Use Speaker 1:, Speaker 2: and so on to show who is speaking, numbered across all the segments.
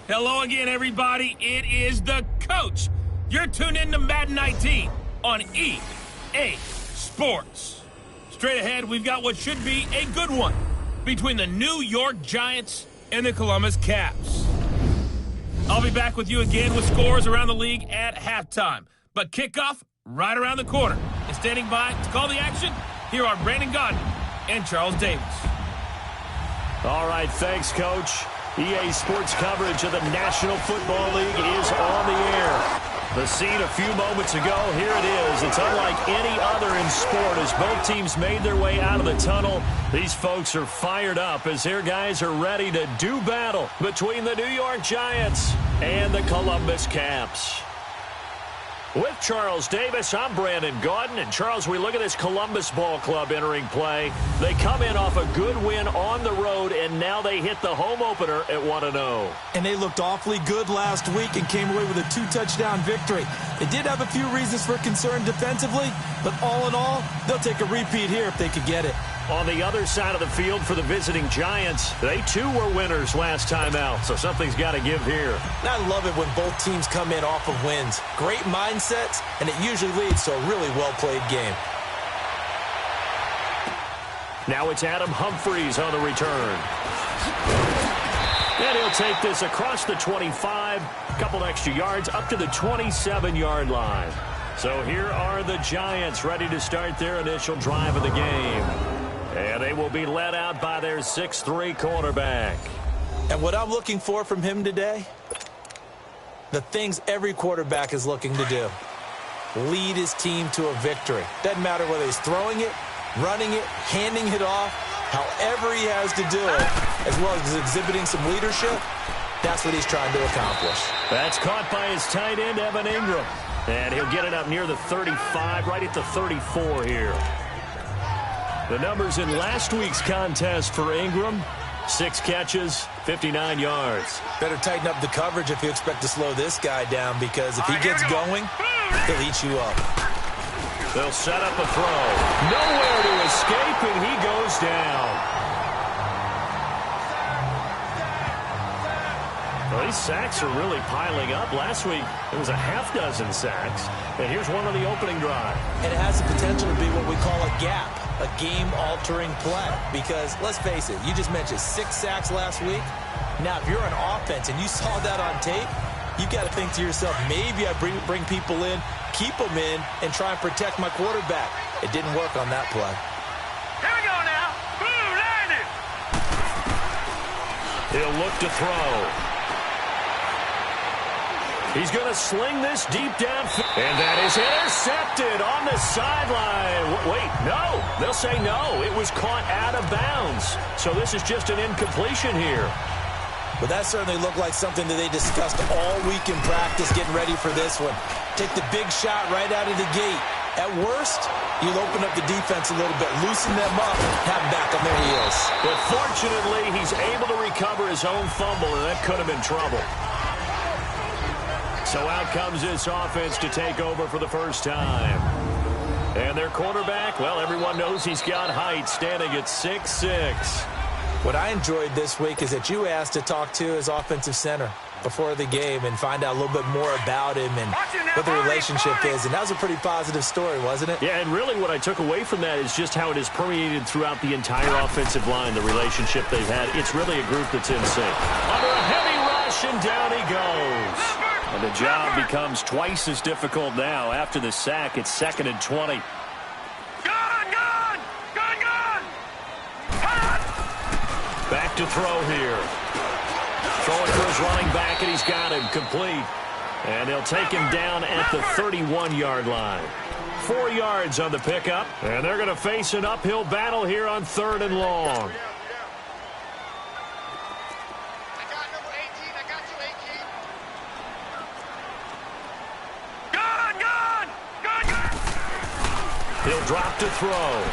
Speaker 1: Hello again, everybody. It is the coach. You're tuned in to Madden 19 on EA Sports. Straight ahead, we've got what should be a good one between the New York Giants and the Columbus Caps. I'll be back with you again with scores around the league at halftime. But kickoff right around the corner. And standing by to call the action, here are Brandon Gaudin and Charles Davis.
Speaker 2: All right, thanks, Coach. EA Sports coverage of the National Football League is on the air. The scene a few moments ago, here it is. It's unlike any other in sport as both teams made their way out of the tunnel. These folks are fired up as their guys are ready to do battle between the New York Giants and the Columbus Caps. With Charles Davis, I'm Brandon Gaudin. And Charles, we look at this Columbus Ball Club entering play. They come in off a good win on the road, and now they hit the home opener at 1-0.
Speaker 3: And they looked awfully good last week and came away with a 2-touchdown victory. They did have a few reasons for concern defensively, but all in all, they'll take a repeat here if they could get it.
Speaker 2: On the other side of the field for the visiting Giants, they too were winners last time out, so something's got to give here.
Speaker 3: And I love it when both teams come in off of wins. Great mindsets, and it usually leads to a really well-played game.
Speaker 2: Now it's Adam Humphries on the return. And he'll take this across the 25, a couple extra yards up to the 27-yard line. So here are the Giants ready to start their initial drive of the game. And they will be led out by their 6'3" quarterback.
Speaker 3: And what I'm looking for from him today, the things every quarterback is looking to do. Lead his team to a victory. Doesn't matter whether he's throwing it, running it, handing it off, however he has to do it, as well as exhibiting some leadership, that's what he's trying to accomplish.
Speaker 2: That's caught by his tight end, Evan Ingram. And he'll get it up near the 35, right at the 34 here. The numbers in last week's contest for Ingram, 6 catches, 59 yards.
Speaker 3: Better tighten up the coverage if you expect to slow this guy down, because if he gets going, he'll eat you up.
Speaker 2: They'll set up a throw. Nowhere to escape, and he goes down. Well, these sacks are really piling up. Last week, it was a half dozen sacks. And here's one on the opening drive.
Speaker 3: And it has the potential to be what we call a gap, a game-altering play. Because, let's face it, you just mentioned 6 sacks last week. Now, if you're an offense and you saw that on tape, you've got to think to yourself, maybe I bring people in, keep them in, and try and protect my quarterback. It didn't work on that play.
Speaker 4: Here we go now. Blue landed.
Speaker 2: He'll look to throw. He's going to sling this deep downfield. And that is intercepted on the sideline. Wait, no. They'll say no. It was caught out of bounds. So this is just an incompletion here.
Speaker 3: But that certainly looked like something that they discussed all week in practice getting ready for this one. Take the big shot right out of the gate. At worst, you'll open up the defense a little bit, loosen them up, have them back on their heels.
Speaker 2: But fortunately, he's able to recover his own fumble, and that could have been trouble. So out comes this offense to take over for the first time. And their quarterback, well, everyone knows he's got height, standing at 6'6".
Speaker 3: What I enjoyed this week is that you asked to talk to his offensive center before the game and find out a little bit more about him and what the relationship is. And that was a pretty positive story, wasn't it?
Speaker 2: Yeah, and really what I took away from that is just how it has permeated throughout the entire offensive line, the relationship they've had. It's really a group that's in sync. Under a heavy rush, and down he goes. And the job becomes twice as difficult now. After the sack, it's 2nd and 20. Back to throw here. Throwing for his running back, and he's got him complete. And they'll take him down at the 31-yard line. 4 yards on the pickup, and they're going to face an uphill battle here on 3rd and long.
Speaker 4: I got number 18. I got you, 18. Good!
Speaker 2: He'll drop to throw.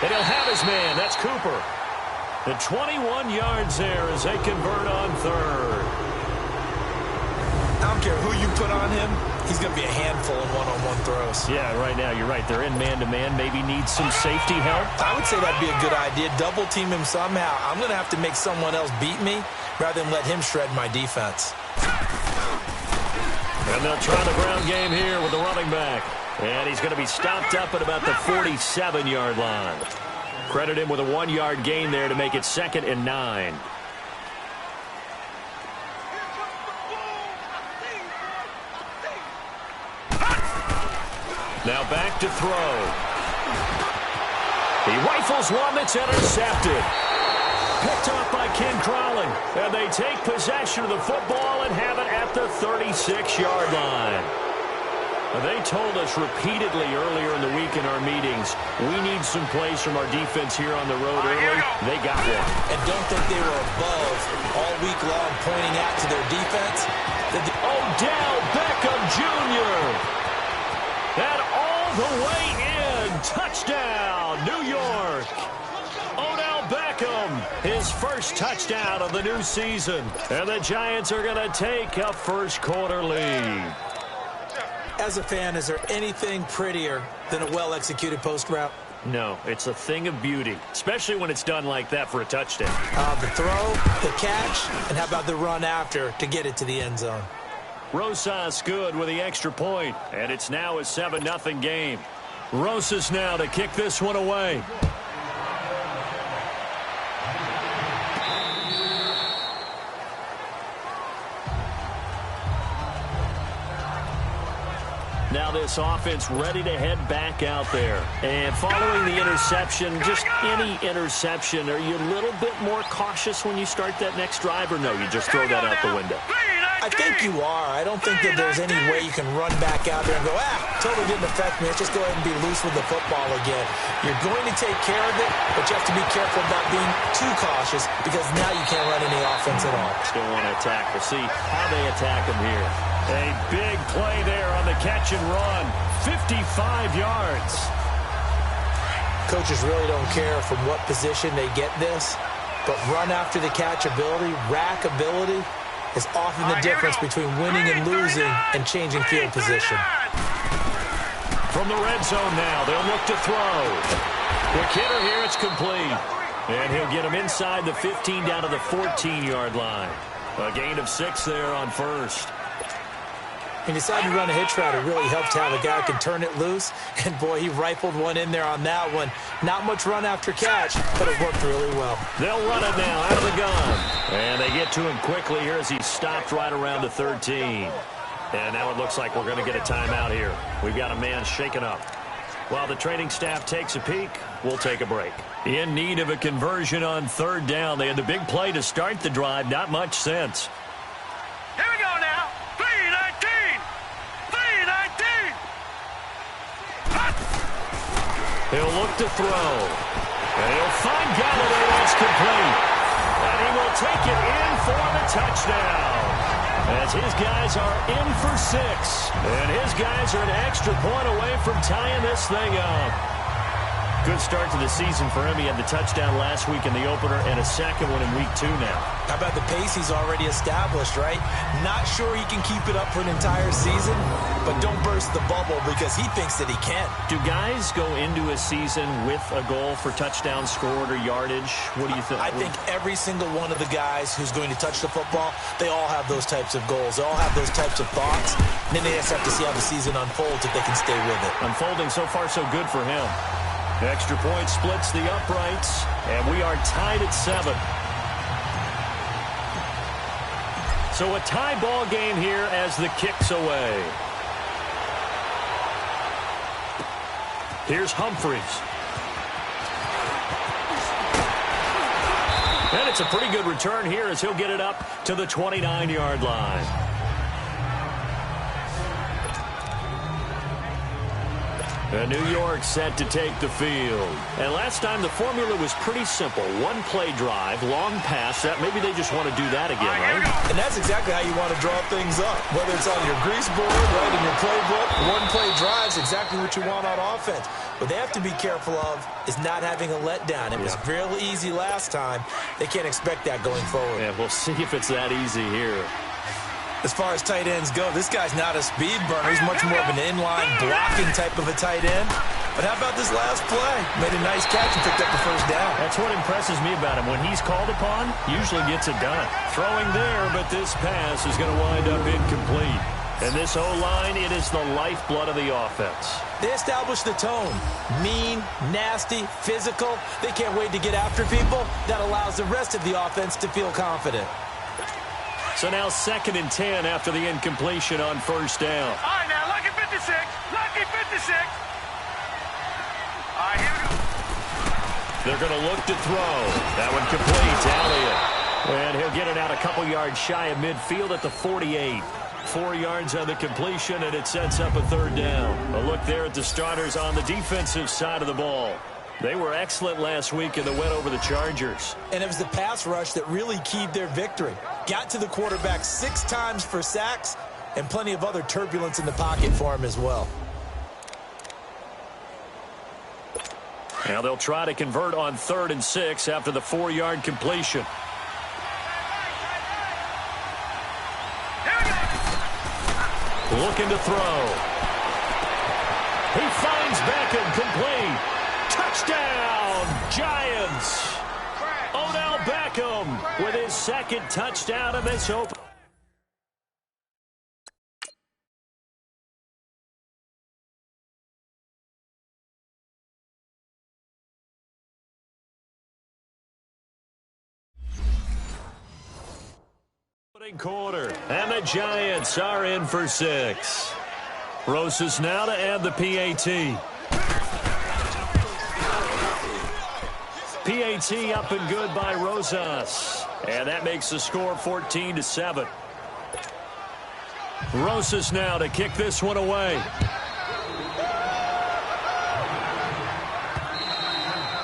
Speaker 2: And he'll have his man. That's Cooper. And 21 yards there as they convert on 3rd.
Speaker 3: I don't care who you put on him. He's going to be a handful in one-on-one throws.
Speaker 2: Yeah, right now, you're right. They're in man-to-man. Maybe need some safety help.
Speaker 3: I would say that'd be a good idea. Double team him somehow. I'm going to have to make someone else beat me rather than let him shred my defense.
Speaker 2: And they'll try the ground game here with the running back. And he's going to be stopped up at about the 47-yard line. Credit him with a 1-yard gain there to make it 2nd and 9. Now back to throw. He rifles one that's intercepted. Picked off by Ken Crowley. And they take possession of the football and have it at the 36-yard line. They told us repeatedly earlier in the week in our meetings, we need some plays from our defense here on the road early. They got one.
Speaker 3: And don't think they were above all week long pointing out to their defense.
Speaker 2: Odell Beckham Jr. And all the way in. Touchdown, New York. Odell Beckham, his first touchdown of the new season. And the Giants are going to take a first-quarter lead.
Speaker 3: As a fan, is there anything prettier than a well-executed post route?
Speaker 2: No, it's a thing of beauty, especially when it's done like that for a touchdown.
Speaker 3: The throw, the catch, and how about the run after to get it to the end zone?
Speaker 2: Rosas good with the extra point, and it's now a 7-0 game. Rosas now to kick this one away. Now this offense ready to head back out there. And following the interception, just any interception, are you a little bit more cautious when you start that next drive, or no, you just throw that out the window?
Speaker 3: I think you are. I don't think that there's any way you can run back out there and go, totally didn't affect me. Let's just go ahead and be loose with the football again. You're going to take care of it, but you have to be careful about being too cautious because now you can't run any offense at all.
Speaker 2: Still want to attack. We'll see how they attack him here. A big play there on the catch and run. 55 yards.
Speaker 3: Coaches really don't care from what position they get this, but run after the catch ability, rack ability, is often the difference between winning and losing and changing field position.
Speaker 2: From the red zone now, they'll look to throw. Quick hitter here, it's complete. And he'll get him inside the 15 down to the 14-yard line. A gain of 6 there on first.
Speaker 3: He decided to run a hitch route. It really helped to have a guy who can turn it loose. And, boy, he rifled one in there on that one. Not much run after catch, but it worked really well.
Speaker 2: They'll run it now out of the gun. And they get to him quickly here as he stopped right around the 13. And now it looks like we're going to get a timeout here. We've got a man shaken up. While the training staff takes a peek, we'll take a break. In need of a conversion on third down. They had the big play to start the drive. Not much sense.
Speaker 4: Here we go now. 3-19. 3-19.
Speaker 2: He'll look to throw. And he'll find Galloway. That's complete. And he will take it in for the touchdown. As his guys are in for 6. And his guys are an extra point away from tying this thing up. Good start to the season for him. He had the touchdown last week in the opener and a second one in week 2 now.
Speaker 3: How about the pace he's already established, right? Not sure he can keep it up for an entire season, but don't burst the bubble because he thinks that he can.
Speaker 2: Do guys go into a season with a goal for touchdown scored or yardage? What do you think?
Speaker 3: I think every single one of the guys who's going to touch the football, they all have those types of goals. They all have those types of thoughts. And then they just have to see how the season unfolds if they can stay with it.
Speaker 2: Unfolding so far so good for him. Extra point splits the uprights, and we are tied at 7. So a tie ball game here as the kick's away. Here's Humphries. And it's a pretty good return here as he'll get it up to the 29-yard line. And New York set to take the field. And last time the formula was pretty simple. One play drive, long pass. That maybe they just want to do that again, right?
Speaker 3: And that's exactly how you want to draw things up. Whether it's on your grease board, right, in your playbook, one play drive is exactly what you want on offense. What they have to be careful of is not having a letdown. It was real easy last time. They can't expect that going forward.
Speaker 2: Yeah, we'll see if it's that easy here.
Speaker 3: As far as tight ends go, this guy's not a speed burner. He's much more of an inline blocking type of a tight end. But how about this last play? Made a nice catch and picked up the first down.
Speaker 2: That's what impresses me about him. When he's called upon, usually gets it done. Throwing there, but this pass is going to wind up incomplete. And this O-line, it is the lifeblood of the offense.
Speaker 3: They establish the tone. Mean, nasty, physical. They can't wait to get after people. That allows the rest of the offense to feel confident.
Speaker 2: So now 2nd and 10 after the incompletion on first down.
Speaker 4: All right, now, lucky 56. Lucky 56. All right, here we go.
Speaker 2: They're going to look to throw. That one complete to Elliott. And he'll get it out a couple yards shy of midfield at the 48. 4 yards on the completion, and it sets up a third down. A look there at the starters on the defensive side of the ball. They were excellent last week in the win over the Chargers.
Speaker 3: And it was the pass rush that really keyed their victory. Got to the quarterback 6 times for sacks and plenty of other turbulence in the pocket for him as well.
Speaker 2: Now they'll try to convert on 3rd and 6 after the 4-yard completion. Looking to throw. He finds Beckham complete. Touchdown, Giants. Odell Beckham with his 2nd touchdown of this open. Quarter, and the Giants are in for 6. Rosas now to add the PAT. PAT up and good by Rosas. And that makes the score 14-7. Rosas now to kick this one away.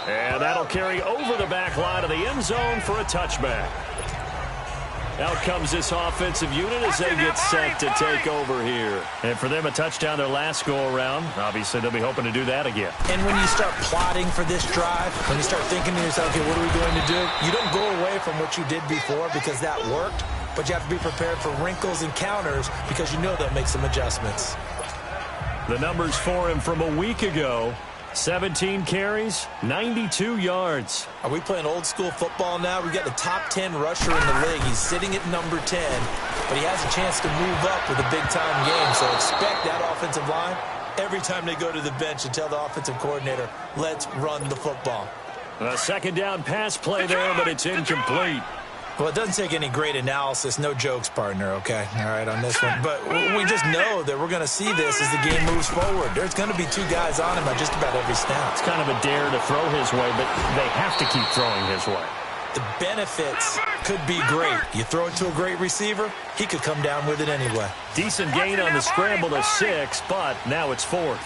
Speaker 2: And that'll carry over the back line of the end zone for a touchback. Out comes this offensive unit as they get set to take over here. And for them, a touchdown their last go-around. Obviously, they'll be hoping to do that again.
Speaker 3: And when you start plotting for this drive, when you start thinking to yourself, okay, what are we going to do? You don't go away from what you did before because that worked, but you have to be prepared for wrinkles and counters because you know they'll make some adjustments.
Speaker 2: The numbers for him from a week ago, 17 carries, 92 yards.
Speaker 3: Are we playing old school football now? We've got the top 10 rusher in the league. He's sitting at number 10, but he has a chance to move up with a big-time game. So expect that offensive line every time they go to the bench and tell the offensive coordinator, let's run the football.
Speaker 2: A second down pass play there, but it's incomplete.
Speaker 3: Well, it doesn't take any great analysis. No jokes, partner, okay? All right, on this one. But we just know that we're going to see this as the game moves forward. There's going to be two guys on him at just about every snap.
Speaker 2: It's kind of a dare to throw his way, but they have to keep throwing his way.
Speaker 3: The benefits could be great. You throw it to a great receiver, he could come down with it anyway.
Speaker 2: Decent gain on the scramble to 6, but now it's 4th.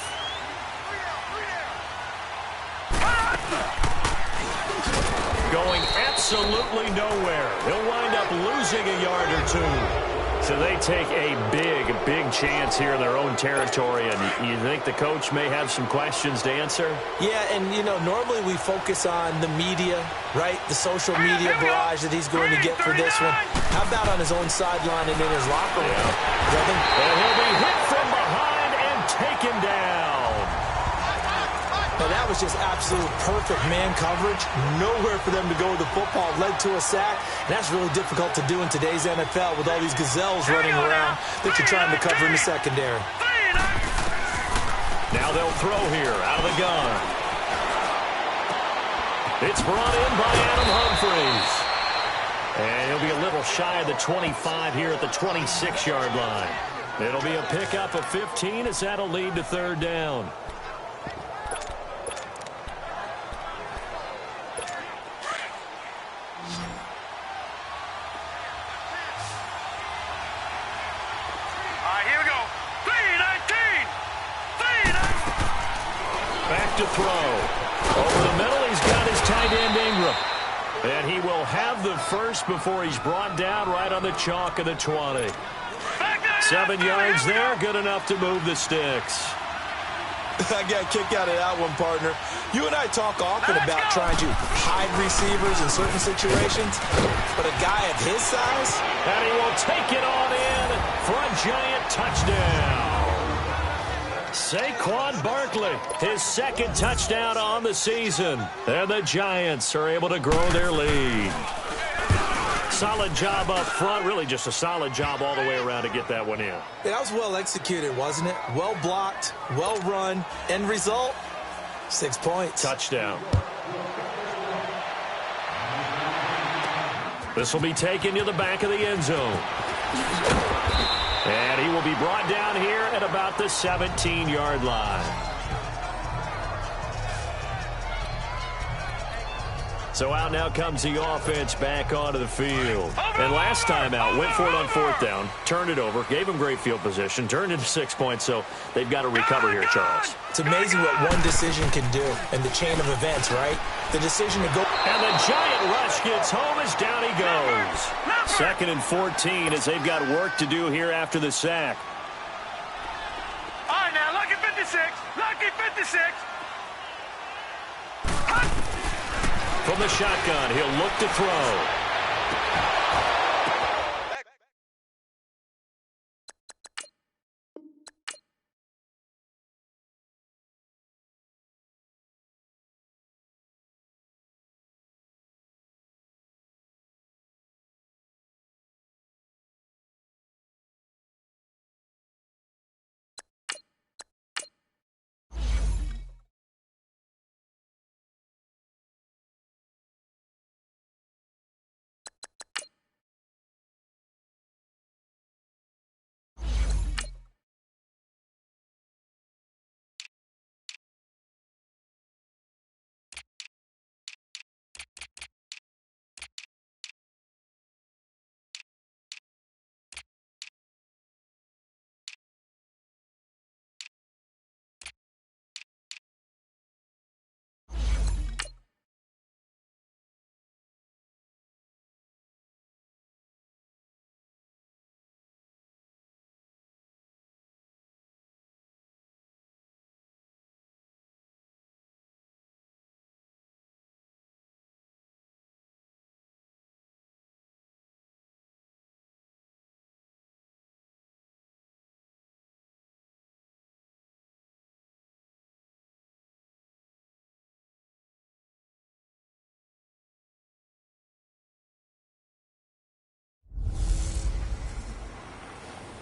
Speaker 2: Going absolutely nowhere. He'll wind up losing a yard or 2. So they take a big chance here in their own territory, and you think the coach may have some questions to answer?
Speaker 3: Yeah, and, you know, normally we focus on the media, right? The social media barrage that he's going to get for this one. How about on his own sideline and in his locker room?
Speaker 2: And he'll be hit from behind and taken down.
Speaker 3: Now, that was just absolute perfect man coverage. Nowhere for them to go with the football. Led to a sack. And that's really difficult to do in today's NFL with all these gazelles running around that you're trying to cover in the secondary.
Speaker 2: Now they'll throw here out of the gun. It's brought in by Adam Humphries. And he'll be a little shy of the 25 here at the 26-yard line. It'll be a pickup of 15 as that'll lead to 3rd down. To throw. Over the middle, he's got his tight end Ingram. And he will have the first before he's brought down right on the chalk of the 20. 7 yards there, good enough to move the sticks.
Speaker 3: I got a kick out of that one, partner. You and I talk often about trying to hide receivers in certain situations, but a guy of his size?
Speaker 2: And he will take it on in for a giant touchdown. Saquon Barkley, his 2nd touchdown on the season. And the Giants are able to grow their lead. Solid job up front. Really just a solid job all the way around to get that one in.
Speaker 3: Yeah, that was well executed, wasn't it? Well blocked, well run. End result, 6 points.
Speaker 2: Touchdown. This will be taken to the back of the end zone. And he will be brought down here at about the 17-yard line. So out now comes the offense back onto the field. And last time out, went for it on 4th down, turned it over, gave him great field position, turned into 6 points, so they've got to recover here, Charles.
Speaker 3: It's amazing what one decision can do in the chain of events, right? The decision to go.
Speaker 2: And the giant rush gets home as down he goes. 2nd and 14 as they've got work to do here after the sack.
Speaker 4: All right, now, lucky 56. Lucky 56.
Speaker 2: From the shotgun, he'll look to throw.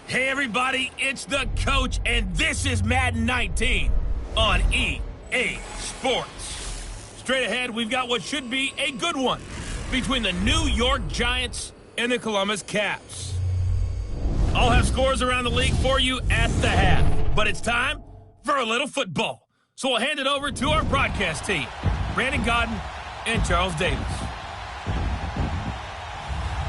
Speaker 1: Hey everybody, it's the coach, and this is Madden 19 on EA Sports. Straight ahead, we've got what should be a good one between the New York Giants and the Columbus Caps. I'll have scores around the league for you at the half, but it's time for a little football. So we'll hand it over to our broadcast team, Brandon Godden and Charles Davis.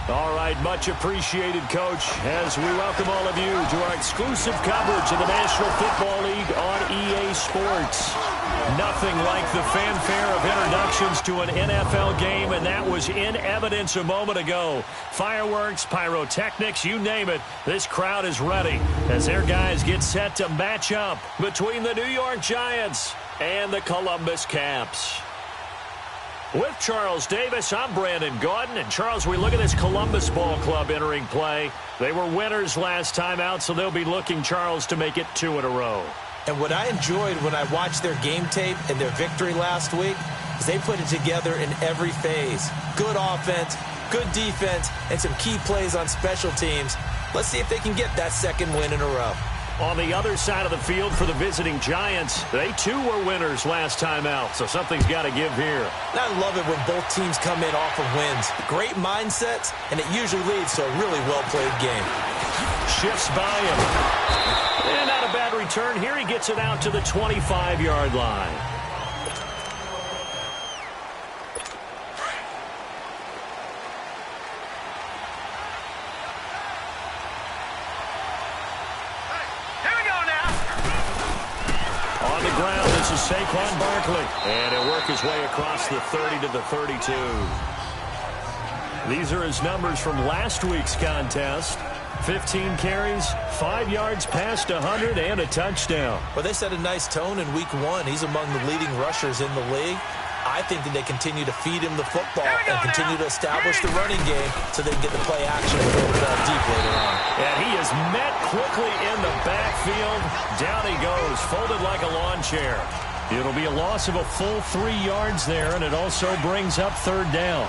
Speaker 2: All right, much appreciated, Coach, as we welcome all of you to our exclusive coverage of the National Football League on EA Sports. Nothing like the fanfare of introductions to an NFL game, and that was in evidence a moment ago. Fireworks, pyrotechnics, you name it, this crowd is ready as their guys get set to match up between the New York Giants and the Columbus Caps. With Charles Davis, I'm Brandon Gaudin. And Charles, we look at this Columbus Ball Club entering play. They were winners last time out, so they'll be looking, Charles, to make it 2 in a row.
Speaker 3: And what I enjoyed when I watched their game tape and their victory last week is they put it together in every phase. Good offense, good defense, and some key plays on special teams. Let's see if they can get that second win in a row.
Speaker 2: On the other side of the field for the visiting Giants, they too were winners last time out, so something's got to give here.
Speaker 3: And I love it when both teams come in off of wins. Great mindsets, and it usually leads to a really well-played game.
Speaker 2: Shifts by him. And not a bad return. Here he gets it out to the 25-yard line. Saquon Barkley, and he'll work his way across the 30 to the 32. These are his numbers from last week's contest. 15 carries, 5 yards past 100, and a touchdown.
Speaker 3: Well, they set a nice tone in week 1. He's among the leading rushers in the league. I think that they continue to feed him the football and continue to establish the running game so they can get the play action and throw the ball deep later on.
Speaker 2: And he is met quickly in the backfield. Down he goes, folded like a lawn chair. It'll be a loss of a full 3 yards there, and it also brings up 3rd down.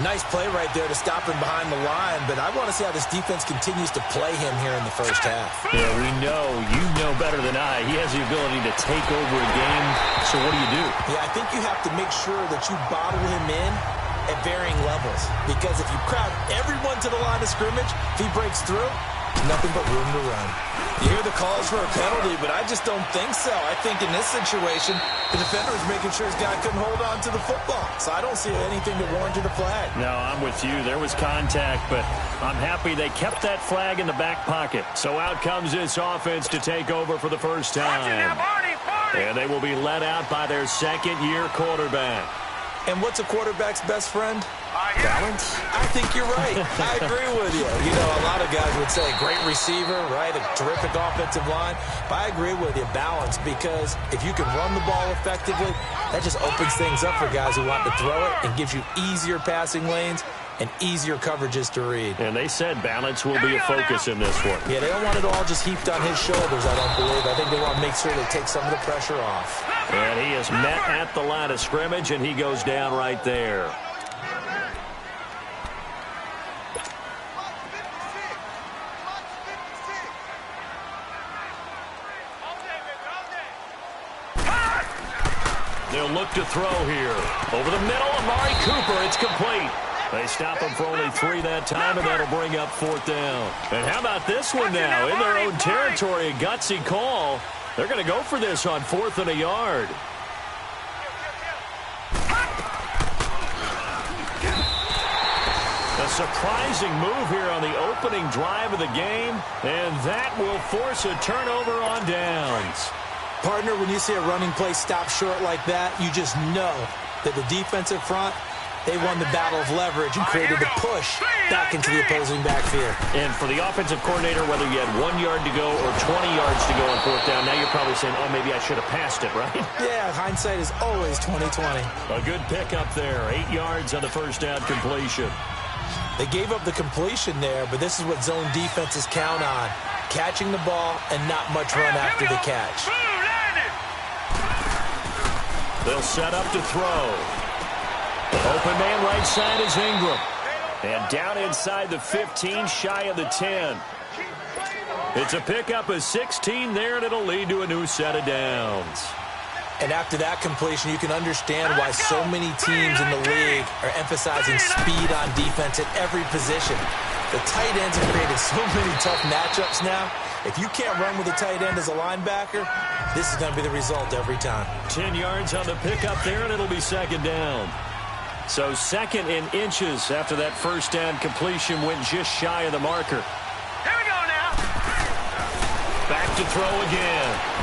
Speaker 3: Nice play right there to stop him behind the line, but I want to see how this defense continues to play him here in the first half.
Speaker 2: Yeah, we know. You know better than I. He has the ability to take over a game, so what do you do?
Speaker 3: Yeah, I think you have to make sure that you bottle him in at varying levels, because if you crowd everyone to the line of scrimmage, if he breaks through, nothing but room to run. You hear the calls for a penalty, but I just don't think so. I think in this situation, the defender was making sure his guy couldn't hold on to the football. So I don't see anything that warranted a flag.
Speaker 2: No, I'm with you. There was contact, but I'm happy they kept that flag in the back pocket. So out comes this offense to take over for the first time. And they will be led out by their second-year quarterback.
Speaker 3: And what's a quarterback's best friend?
Speaker 2: Balance?
Speaker 3: I think you're right. I agree with you. You know, a lot of guys would say great receiver, right? A terrific offensive line. But I agree with you, balance, because if you can run the ball effectively, that just opens things up for guys who want to throw it and gives you easier passing lanes and easier coverages to read.
Speaker 2: And they said balance will be a focus in this one.
Speaker 3: Yeah, they don't want it all just heaped on his shoulders, I don't believe. I think they want to make sure they take some of the pressure off.
Speaker 2: And he is met at the line of scrimmage, and he goes down right there. They'll look to throw here. Over the middle, Amari Cooper. It's complete. They stop him for only 3 that time, and that'll bring up 4th down. And how about this one now? In their own territory, a gutsy call. They're going to go for this on 4th and a yard. A surprising move here on the opening drive of the game, and that will force a turnover on downs.
Speaker 3: Partner, when you see a running play stop short like that, you just know that the defensive front, they won the battle of leverage and created the push back into the opposing backfield.
Speaker 2: And for the offensive coordinator, whether you had 1 yard to go or 20 yards to go on 4th down, now you're probably saying, oh, maybe I should have passed it, right?
Speaker 3: Yeah, hindsight is always 20/20.
Speaker 2: A good pickup there. 8 yards on the first down completion.
Speaker 3: They gave up the completion there, but this is what zone defenses count on. Catching the ball and not much run after the catch.
Speaker 2: They'll set up to throw. Open man right side is Ingram. And down inside the 15, shy of the 10. It's a pickup of 16 there, and it'll lead to a new set of downs.
Speaker 3: And after that completion, you can understand why so many teams in the league are emphasizing speed on defense at every position. The tight ends have created so many tough matchups now. If you can't run with a tight end as a linebacker, this is going to be the result every time.
Speaker 2: 10 yards on the pickup there, and it'll be second down. So second in inches after that first down completion went just shy of the marker.
Speaker 4: Here we go now.
Speaker 2: Back to throw again.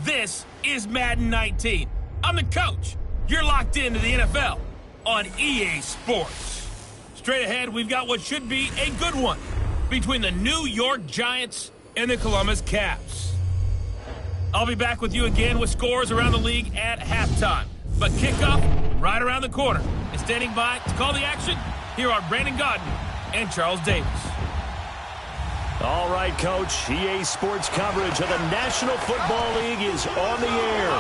Speaker 1: This is Madden 19. I'm the coach. You're locked into the NFL on EA Sports. Straight ahead, we've got what should be a good one between the New York Giants and the Columbus Caps. I'll be back with you again with scores around the league at halftime. But kickoff right around the corner. And standing by to call the action, here are Brandon Gaudin and Charles Davis.
Speaker 2: All right, Coach. EA Sports coverage of the National Football League is on the air.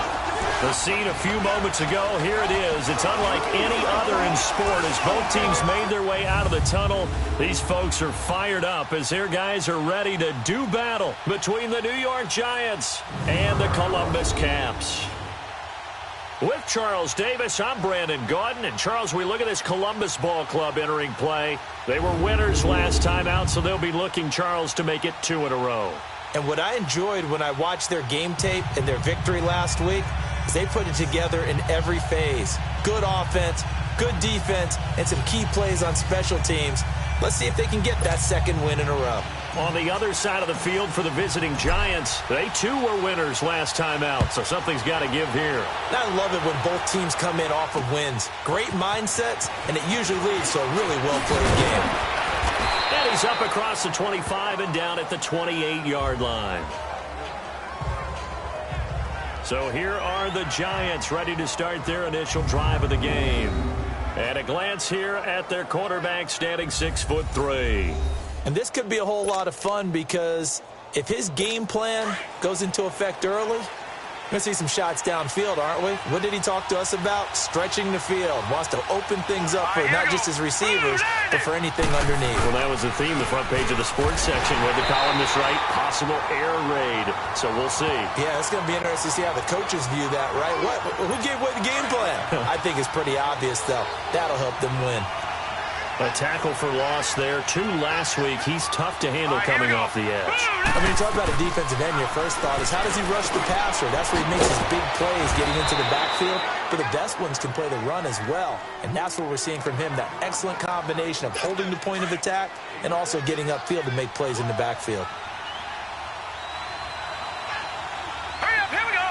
Speaker 2: The scene a few moments ago, here it is. It's unlike any other in sport as both teams made their way out of the tunnel. These folks are fired up as their guys are ready to do battle between the New York Giants and the Columbus Caps. With Charles Davis, I'm Brandon Gaudin. And, Charles, we look at this Columbus Ball Club entering play. They were winners last time out, so they'll be looking, Charles, to make it 2 in a row.
Speaker 3: And what I enjoyed when I watched their game tape and their victory last week is they put it together in every phase. Good offense, good defense, and some key plays on special teams. Let's see if they can get that second win in a row.
Speaker 2: On the other side of the field for the visiting Giants, they too were winners last time out, so something's got to give here.
Speaker 3: I love it when both teams come in off of wins. Great mindsets, and it usually leads to a really well-played game.
Speaker 2: And he's up across the 25 and down at the 28-yard line. So here are the Giants ready to start their initial drive of the game. And a glance here at their quarterback standing 6'3".
Speaker 3: And this could be a whole lot of fun because if his game plan goes into effect early, we're going to see some shots downfield, aren't we? What did he talk to us about? Stretching the field. Wants to open things up for not just his receivers, but for anything underneath.
Speaker 2: Well, that was the theme, the front page of the sports section where the columnists write, possible air raid. So we'll see.
Speaker 3: Yeah, it's going to be interesting to see how the coaches view that, right? Who gave what the game plan? I think it's pretty obvious, though. That'll help them win.
Speaker 2: A tackle for loss there. 2 last week. He's tough to handle coming off the edge.
Speaker 3: I mean, talk about a defensive end. Your first thought is, how does he rush the passer? That's where he makes his big plays getting into the backfield. But the best ones can play the run as well. And that's what we're seeing from him, that excellent combination of holding the point of attack and also getting upfield to make plays in the backfield.
Speaker 4: Hurry up, here we go.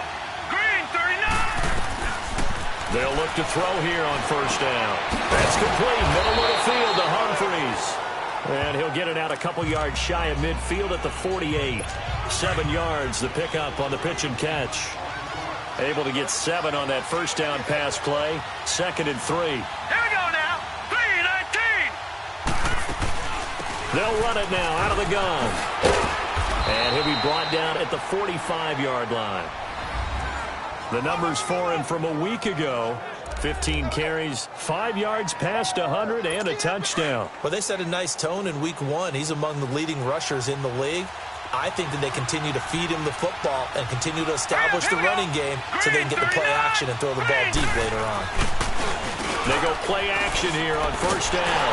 Speaker 4: Green, 39.
Speaker 2: They'll look to throw here on first down. That's complete. Middle of the field to Humphreys. And he'll get it out a couple yards shy of midfield at the 48. 7 yards, the pickup on the pitch and catch. Able to get 7 on that first down pass play. 2nd and 3.
Speaker 4: Here we go now. 3-19.
Speaker 2: They'll run it now out of the gun. And he'll be brought down at the 45-yard line. The numbers for him from a week ago: 15 carries, 5 yards past 100, and a touchdown.
Speaker 3: Well, they set a nice tone in week 1. He's among the leading rushers in the league. I think that they continue to feed him the football and continue to establish the running game so they can get the play action and throw the ball deep later on.
Speaker 2: They go play action here on first down.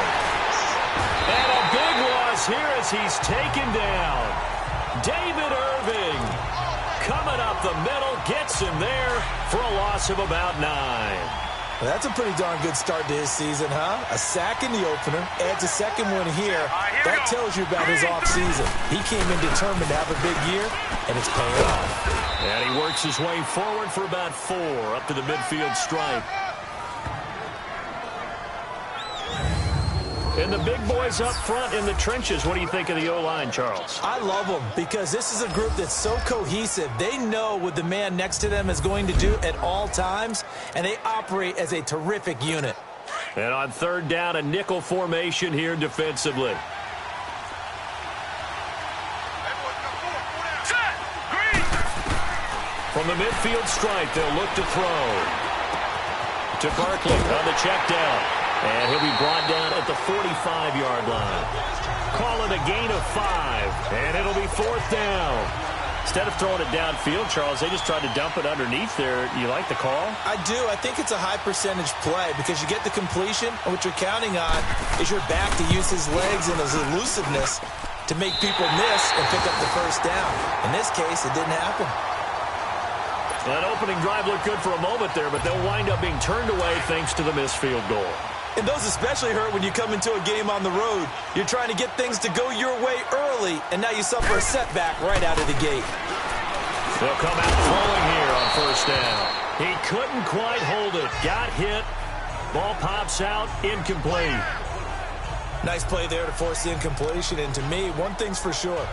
Speaker 2: And a big loss here as he's taken down. David Irving coming up the middle, gets him there for a loss of about 9.
Speaker 3: Well, that's a pretty darn good start to his season, huh? A sack in the opener, adds a second one here. That tells you about his offseason. He came in determined to have a big year, and it's paying off.
Speaker 2: And he works his way forward for about 4 up to the midfield stripe. And the big boys up front in the trenches. What do you think of the O-line, Charles?
Speaker 3: I love them because this is a group that's so cohesive. They know what the man next to them is going to do at all times, and they operate as a terrific unit.
Speaker 2: And on third down, a nickel formation here defensively. From the midfield stripe, they'll look to throw. To Barkley on the check down. And he'll be brought down at the 45-yard line. Call it a gain of 5. And it'll be 4th down. Instead of throwing it downfield, Charles, they just tried to dump it underneath there. You like the call?
Speaker 3: I do. I think it's a high-percentage play because you get the completion, and what you're counting on is your back to use his legs and his elusiveness to make people miss and pick up the first down. In this case, it didn't happen.
Speaker 2: That opening drive looked good for a moment there, but they'll wind up being turned away thanks to the missed field goal.
Speaker 3: And those especially hurt when you come into a game on the road. You're trying to get things to go your way early, and now you suffer a setback right out of the gate.
Speaker 2: They'll come out throwing here on first down. He couldn't quite hold it. Got hit. Ball pops out. Incomplete.
Speaker 3: Nice play there to force the incompletion. And to me, one thing's for sure.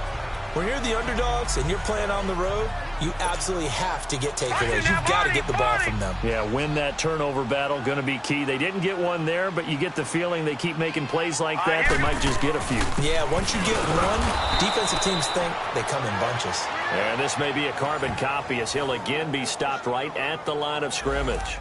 Speaker 3: When you're the underdogs and you're playing on the road, you absolutely have to get takeaways. You've got to get the ball from them.
Speaker 2: Yeah, win that turnover battle, going to be key. They didn't get one there, but you get the feeling they keep making plays like that, they might just get a few.
Speaker 3: Yeah, once you get one, defensive teams think they come in bunches.
Speaker 2: And this may be a carbon copy as he'll again be stopped right at the line of scrimmage.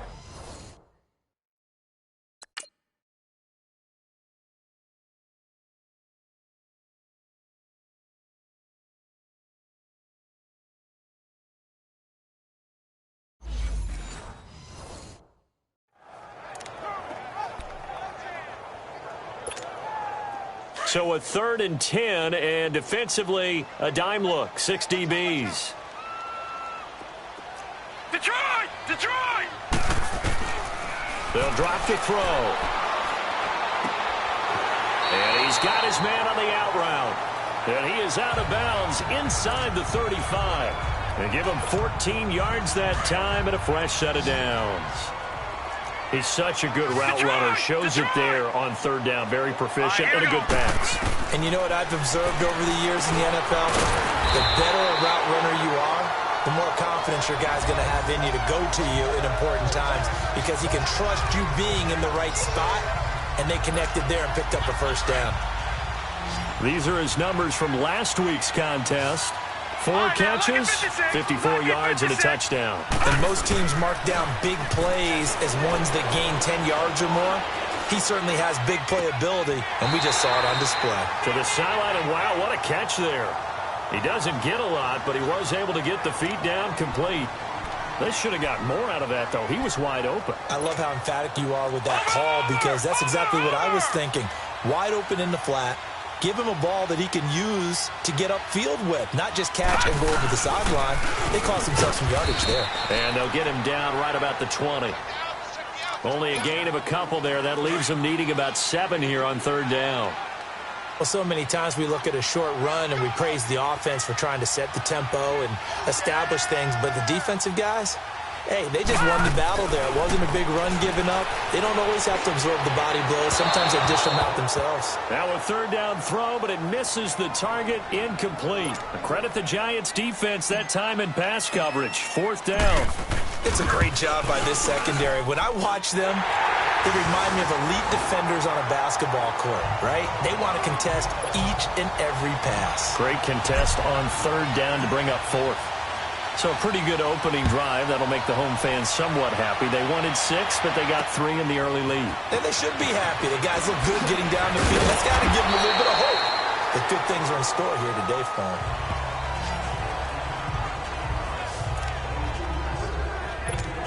Speaker 2: So a 3rd and 10, and defensively, a dime look, 6 DBs.
Speaker 4: Detroit! Detroit!
Speaker 2: They'll drop to throw. And he's got his man on the out route. And he is out of bounds inside the 35. They give him 14 yards that time and a fresh set of downs. He's such a good route runner. Shows it there on third down. Very proficient and a good pass.
Speaker 3: And you know what I've observed over the years in the NFL? The better a route runner you are, the more confidence your guy's going to have in you to go to you in important times because he can trust you being in the right spot, and they connected there and picked up a first down.
Speaker 2: These are his numbers from last week's contest. 4 catches, 54 yards, and a touchdown.
Speaker 3: And most teams mark down big plays as ones that gain 10 yards or more. He certainly has big playability, and we just saw it on display.
Speaker 2: To the sideline, and wow, what a catch there. He doesn't get a lot, but he was able to get the feet down complete. They should have got more out of that, though. He was wide open.
Speaker 3: I love how emphatic you are with that call because that's exactly what I was thinking. Wide open in the flat. Give him a ball that he can use to get upfield with, not just catch and go over the sideline. They cost themselves some yardage there.
Speaker 2: And they'll get him down right about the 20. Only a gain of a couple there. That leaves them needing about 7 here on third down.
Speaker 3: Well, so many times we look at a short run and we praise the offense for trying to set the tempo and establish things, but the defensive guys, hey, they just won the battle there. It wasn't a big run given up. They don't always have to absorb the body blows. Sometimes they dish them out themselves.
Speaker 2: Now a third down throw, but it misses the target. Incomplete. Credit the Giants defense that time in pass coverage. 4th down.
Speaker 3: It's a great job by this secondary. When I watch them, they remind me of elite defenders on a basketball court, right? They want to contest each and every pass.
Speaker 2: Great contest on third down to bring up fourth. So a pretty good opening drive. That'll make the home fans somewhat happy. They wanted 6, but they got 3 in the early lead.
Speaker 3: And they should be happy. The guys look good getting down the field. That's got to give them a little bit of hope that good things are in store here today for them.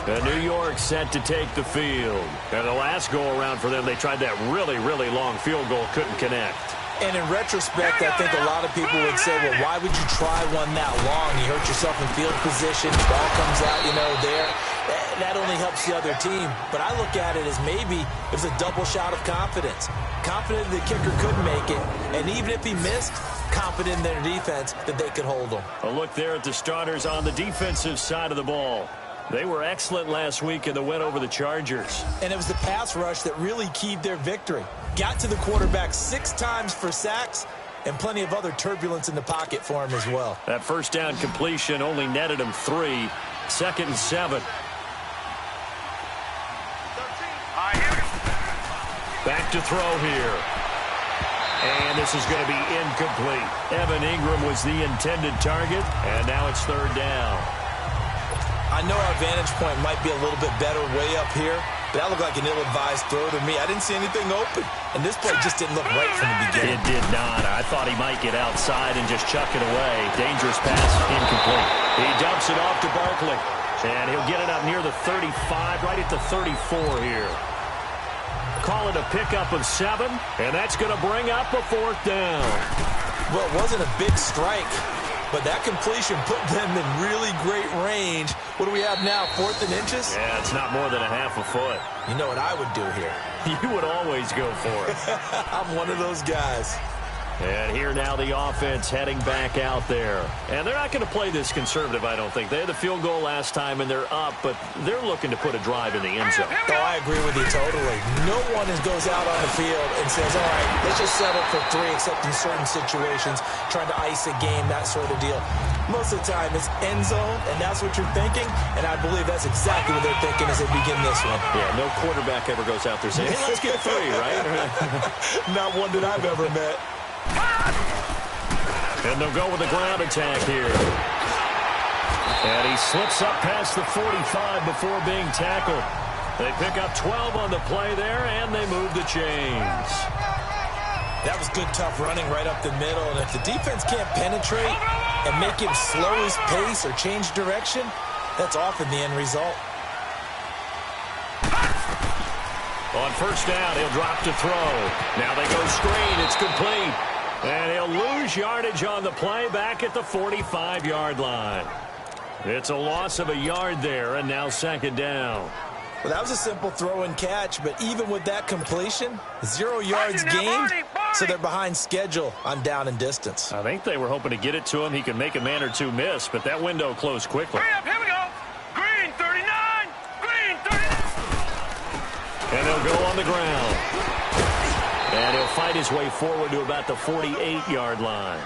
Speaker 2: New York set to take the field. And the last go-around for them, they tried that really, really long field goal, couldn't connect.
Speaker 3: And in retrospect, I think a lot of people would say, well, why would you try one that long? You hurt yourself in field position, ball comes out, there. That only helps the other team. But I look at it as maybe it was a double shot of confidence. Confident the kicker could make it, and even if he missed, confident in their defense that they could hold him.
Speaker 2: A look there at the starters on the defensive side of the ball. They were excellent last week in the win over the Chargers.
Speaker 3: And it was the pass rush that really keyed their victory. Got to the quarterback 6 times for sacks and plenty of other turbulence in the pocket for him as well.
Speaker 2: That first down completion only netted him 3. 2nd and 7. Back to throw here. And this is going to be incomplete. Evan Ingram was the intended target, and now it's 3rd down.
Speaker 3: I know our vantage point might be a little bit better way up here, but that looked like an ill-advised throw to me. I didn't see anything open, and this play just didn't look right from the beginning.
Speaker 2: It did not. I thought he might get outside and just chuck it away. Dangerous pass, incomplete. He dumps it off to Barkley, and he'll get it up near the 35, right at the 34 here. Call it a pickup of 7, and that's going to bring up a 4th down.
Speaker 3: Well, it wasn't a big strike, but that completion put them in really great range. What do we have now, 4th and inches?
Speaker 2: Yeah, it's not more than a half a foot.
Speaker 3: You know what I would do here?
Speaker 2: You would always go for it.
Speaker 3: I'm one of those guys.
Speaker 2: And here now the offense heading back out there. And they're not going to play this conservative, I don't think. They had the field goal last time, and they're up, but they're looking to put a drive in the end zone.
Speaker 3: Oh, I agree with you totally. No one goes out on the field and says, all right, let's just settle for 3, except in certain situations, trying to ice a game, that sort of deal. Most of the time, it's end zone, and that's what you're thinking, and I believe that's exactly what they're thinking as they begin this one.
Speaker 2: Yeah, no quarterback ever goes out there saying, hey, let's get 3, right?
Speaker 3: Not one that I've ever met.
Speaker 2: And they'll go with a ground attack here. And he slips up past the 45 before being tackled. They pick up 12 on the play there, and they move the chains.
Speaker 3: That was good, tough running right up the middle. And if the defense can't penetrate and make him slow his pace or change direction, that's often the end result.
Speaker 2: On 1st down, he'll drop to throw. Now they go screen. It's complete. And he'll lose yardage on the play back at the 45-yard line. It's a loss of a yard there, and now 2nd down.
Speaker 3: Well, that was a simple throw and catch, but even with that completion, 0 yards gained, so they're behind schedule on down and distance.
Speaker 2: I think they were hoping to get it to him. He could make a man or 2 miss, but that window closed quickly.
Speaker 4: Hurry up, here we go. Green 39, green 39.
Speaker 2: And they'll go on the ground. And he'll fight his way forward to about the 48-yard line.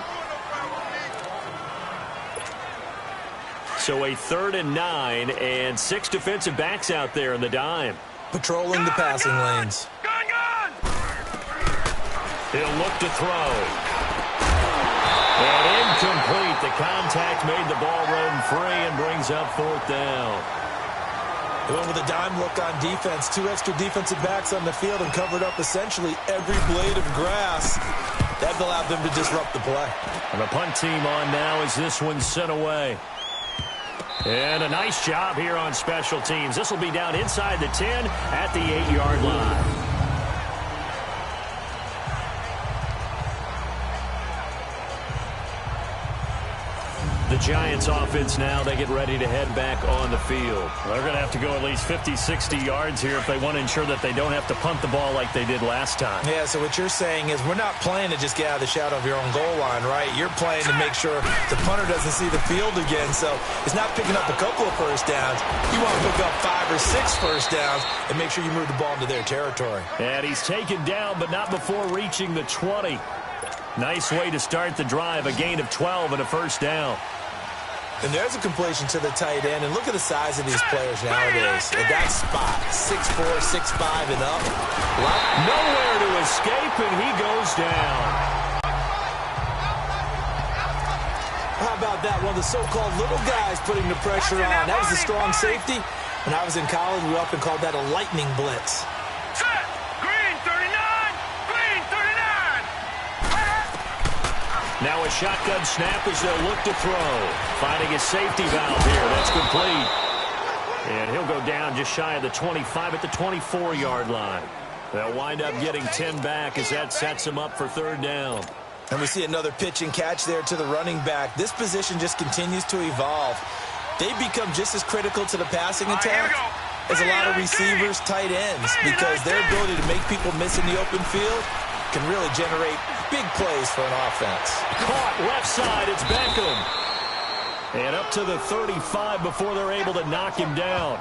Speaker 2: So a 3rd and 9, and 6 defensive backs out there in the dime.
Speaker 3: Patrolling the passing lanes.
Speaker 4: Gun!
Speaker 2: He'll look to throw. And incomplete. The contact made the ball roam free and brings up 4th down.
Speaker 3: They went with a dime look on defense. 2 extra defensive backs on the field and covered up essentially every blade of grass. That allowed them to disrupt the play.
Speaker 2: And the punt team on now as this one's sent away. And a nice job here on special teams. This will be down inside the 10 at the 8-yard line. The Giants offense now, they get ready to head back on the field. They're going to have to go at least 50, 60 yards here if they want to ensure that they don't have to punt the ball like they did last time.
Speaker 3: Yeah, so what you're saying is we're not playing to just get out of the shadow of your own goal line, right? You're playing to make sure the punter doesn't see the field again. So it's not picking up a couple of first downs. You want to pick up 5 or 6 first downs and make sure you move the ball into their territory.
Speaker 2: And he's taken down, but not before reaching the 20. Nice way to start the drive, a gain of 12 and a first down.
Speaker 3: And there's a completion to the tight end. And look at the size of these players nowadays. At that spot, 6'4", 6'5", and up.
Speaker 2: Nowhere to escape, and he goes down.
Speaker 3: How about that? One of the so-called little guys putting the pressure on. That was a strong safety. When I was in college, we often called that a lightning blitz.
Speaker 4: Set. Green 39. Green 39.
Speaker 2: Now a shotgun snap as they'll look to throw. Finding his safety valve here. That's complete. And he'll go down just shy of the 25 at the 24-yard line. They'll wind up getting 10 back as that sets him up for third down.
Speaker 3: And we see another pitch and catch there to the running back. This position just continues to evolve. They become just as critical to the passing attack as a lot of receivers, tight ends, because their ability to make people miss in the open field can really generate big plays for an offense.
Speaker 2: Caught left side, it's Beckham. And up to the 35 before they're able to knock him down.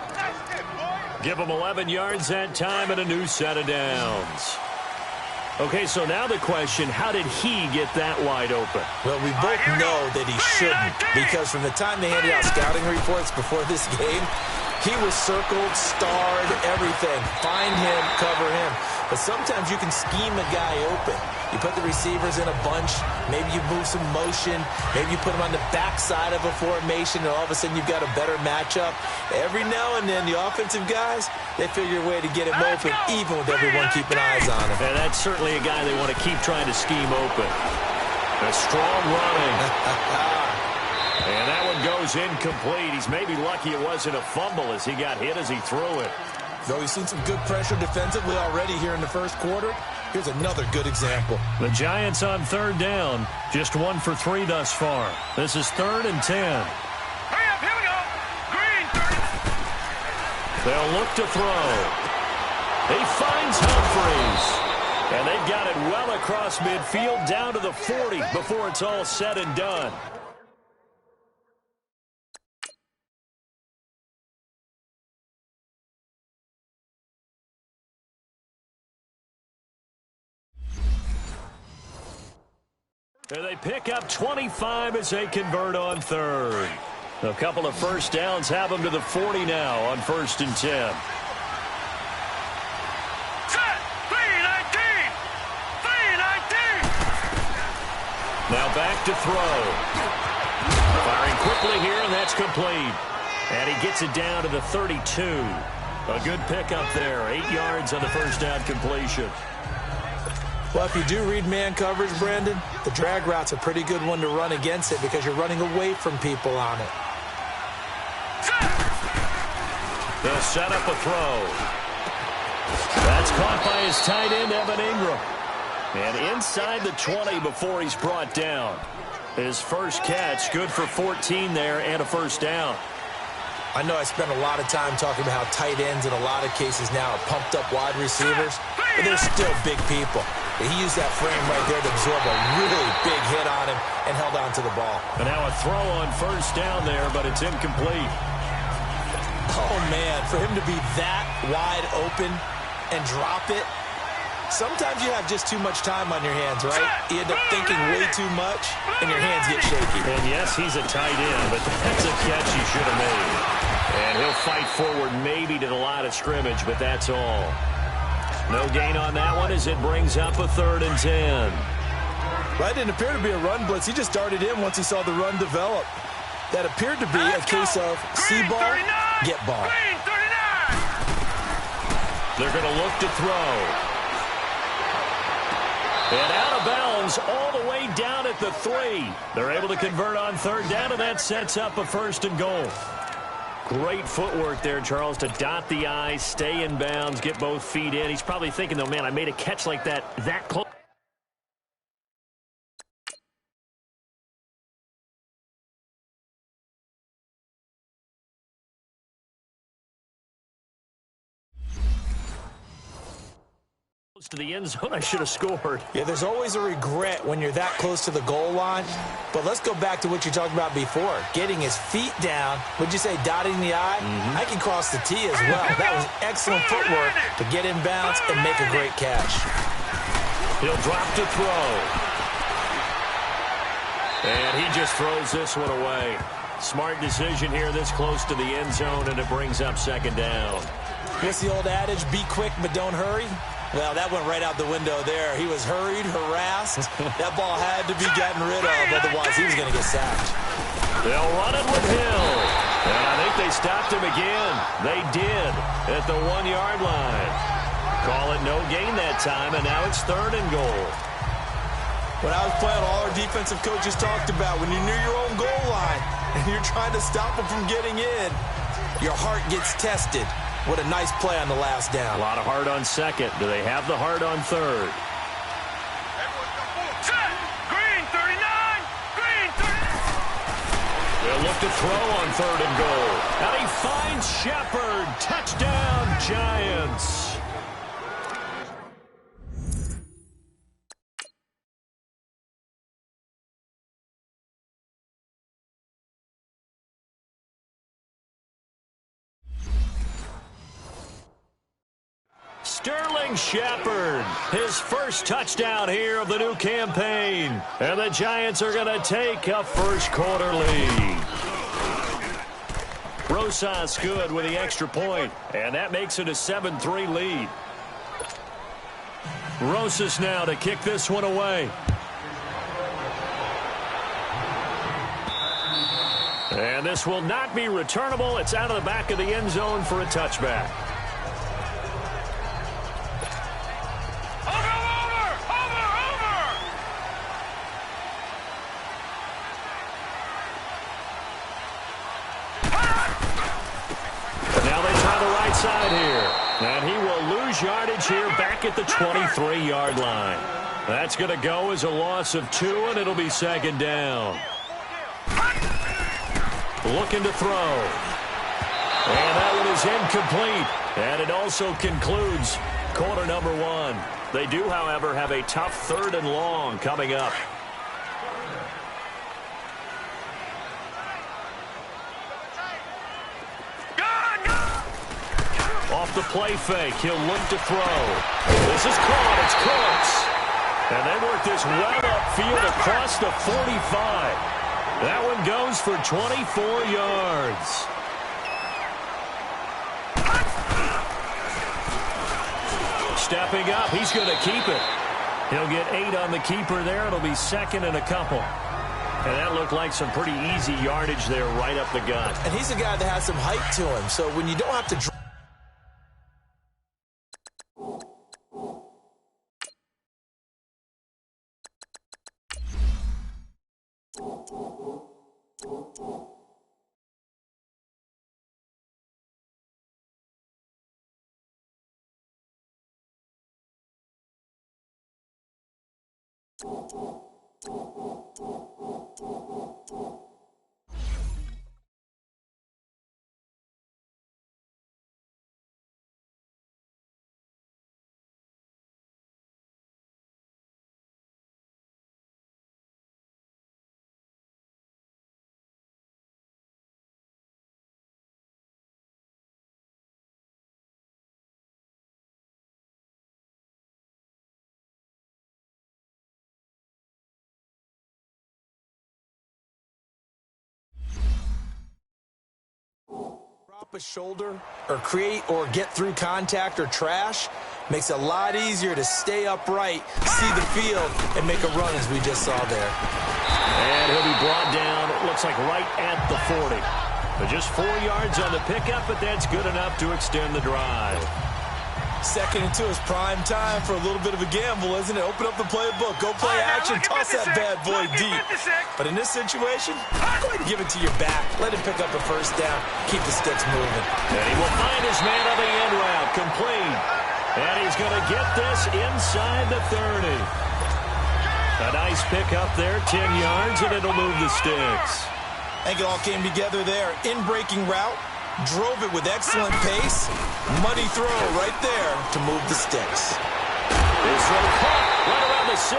Speaker 2: Give him 11 yards that time and a new set of downs. Okay, so now the question, how did he get that wide open?
Speaker 3: Well, we both know that he shouldn't, because from the time they handed out scouting reports before this game, he was circled, starred, everything. Find him, cover him. But sometimes you can scheme a guy open. You put the receivers in a bunch. Maybe you move some motion. Maybe you put them on the backside of a formation, and all of a sudden you've got a better matchup. Every now and then, the offensive guys, they figure a way to get him open, even with everyone keeping eyes on him.
Speaker 2: And that's certainly a guy they want to keep trying to scheme open. A strong running. And that one goes incomplete. He's maybe lucky it wasn't a fumble as he got hit as he threw it.
Speaker 3: Though we've seen some good pressure defensively already here in the first quarter, here's another good example.
Speaker 2: The Giants on third down. Just 1 for 3 thus far. This is 3rd and 10.
Speaker 4: Hurry up, here we go. Green 30.
Speaker 2: They'll look to throw. He finds Humphries. And they've got it well across midfield down to the 40 before it's all said and done. And they pick up 25 as they convert on third. A couple of first downs have them to the 40 now on 1st and 10.
Speaker 4: Set. 319. 319.
Speaker 2: Now back to throw. Firing quickly here, and that's complete. And he gets it down to the 32. A good pickup there. 8 yards on the first down completion.
Speaker 3: Well, if you do read man coverage, Brandon, the drag route's a pretty good one to run against it because you're running away from people on it.
Speaker 2: They'll set up a throw. That's caught by his tight end, Evan Ingram. And inside the 20 before he's brought down. His first catch, good for 14 there and a first down.
Speaker 3: I know I spent a lot of time talking about how tight ends in a lot of cases now are pumped up wide receivers, but they're still big people. He used that frame right there to absorb a really big hit on him and held on to the ball.
Speaker 2: And now a throw on first down there, but it's incomplete.
Speaker 3: Oh, man, for him to be that wide open and drop it, sometimes you have just too much time on your hands, right? You end up thinking way too much, and your hands get shaky.
Speaker 2: And yes, he's a tight end, but that's a catch he should have made. And he'll fight forward maybe to the line of scrimmage, but that's all. No gain on that one as it brings up a 3rd and 10.
Speaker 3: Well, it didn't appear to be a run blitz. He just darted in once he saw the run develop. That appeared to be a case of see ball, get ball.
Speaker 2: They're going to look to throw. And out of bounds all the way down at the 3. They're able to convert on third down, and that sets up a 1st and goal. Great footwork there, Charles, to dot the I's, stay in bounds, get both feet in. He's probably thinking, though, man, I made a catch like that close. To the end zone, I should have scored.
Speaker 3: Yeah, there's always a regret when you're that close to the goal line. But let's go back to what you talked about before. Getting his feet down. Would you say dotting the I? I can cross the T as well. That was excellent footwork to get in bounds and make a great catch.
Speaker 2: He'll drop to throw. And he just throws this one away. Smart decision here this close to the end zone, and it brings up second down.
Speaker 3: What's the old adage? Be quick, but don't hurry. Well, that went right out the window there. He was hurried, harassed. That ball had to be gotten rid of, otherwise he was going to get sacked.
Speaker 2: They'll run it with Hill. And I think they stopped him again. They did at the 1-yard line. Call it no gain that time, and now it's 3rd and goal.
Speaker 3: When I was playing, all our defensive coaches talked about when you're near your own goal line and you're trying to stop them from getting in, your heart gets tested. What a nice play on the last down.
Speaker 2: A lot of heart on second. Do they have the heart on third?
Speaker 4: Set. Green 39. Green 39.
Speaker 2: They'll look to throw on 3rd and goal. And he finds Shepard. Touchdown, Giants. Sterling Shepard, his first touchdown here of the new campaign. And the Giants are going to take a first-quarter lead. Rosas good with the extra point, and that makes it a 7-3 lead. Rosas now to kick this one away. And this will not be returnable. It's out of the back of the end zone for a touchback. Side here, and he will lose yardage here back at the 23-yard line. That's going to go as a loss of 2, and it'll be second down. Looking to throw. And that one is incomplete. And it also concludes quarter number 1. They do, however, have a tough 3rd and long coming up. Off the play fake, he'll look to throw. This is caught, it's Cooks. And they work this well upfield across the 45. That one goes for 24 yards. Stepping up, he's going to keep it. He'll get 8 on the keeper there. It'll be 2nd and a couple. And that looked like some pretty easy yardage there right up the gut.
Speaker 3: And he's a guy that has some height to him, so when you don't have to drop a shoulder or create or get through contact or trash, makes it a lot easier to stay upright, see the field, and make a run as we just saw there.
Speaker 2: And he'll be brought down, it looks like right at the 40. But just 4 yards on the pickup, but that's good enough to extend the drive.
Speaker 3: 2nd and 2 is prime time for a little bit of a gamble, isn't it? Open up the playbook, go play action, toss that bad boy deep. But in this situation, go ahead and give it to your back. Let him pick up a first down, keep the sticks moving.
Speaker 2: And he will find his man on the end route, complete. And he's going to get this inside the 30. A nice pickup there, 10 yards, and it'll move the sticks.
Speaker 3: I think it all came together there. In-breaking route, drove it with excellent pace. Money throw right there to move the sticks.
Speaker 2: This one caught right around the 6.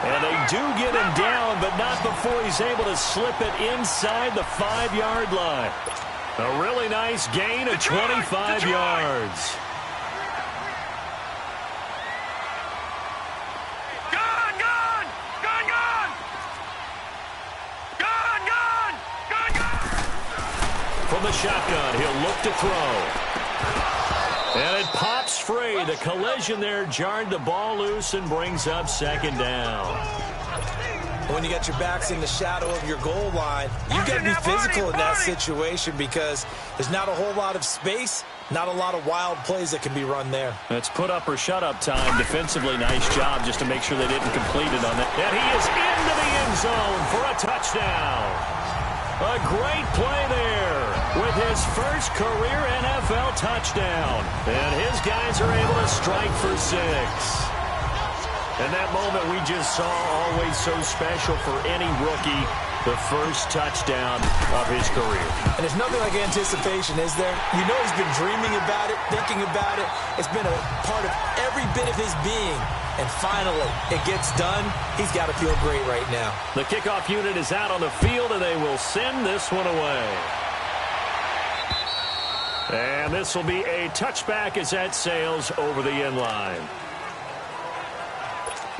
Speaker 2: And they do get him down, but not before he's able to slip it inside the 5-yard line. A really nice gain of 25 yards.
Speaker 4: Gone! Gone! Gone! Gone! Gone! Gone!
Speaker 2: from the shotgun. He'll look to throw. And it pops free. The collision there jarred the ball loose and brings up second down.
Speaker 3: When you got your backs in the shadow of your goal line, you've got to be physical in that situation because there's not a whole lot of space, not a lot of wild plays that can be run there.
Speaker 2: It's put up or shut up time. Defensively, nice job just to make sure they didn't complete it on that. And he is into the end zone for a touchdown. A great play there with his first career NFL touchdown. And his guys are able to strike for 6. And that moment we just saw, always so special for any rookie, the first touchdown of his career.
Speaker 3: And there's nothing like anticipation, is there? You know he's been dreaming about it, thinking about it. It's been a part of every bit of his being. And finally, it gets done. He's got to feel great right now.
Speaker 2: The kickoff unit is out on the field, and they will send this one away. And this will be a touchback as that sails over the end line.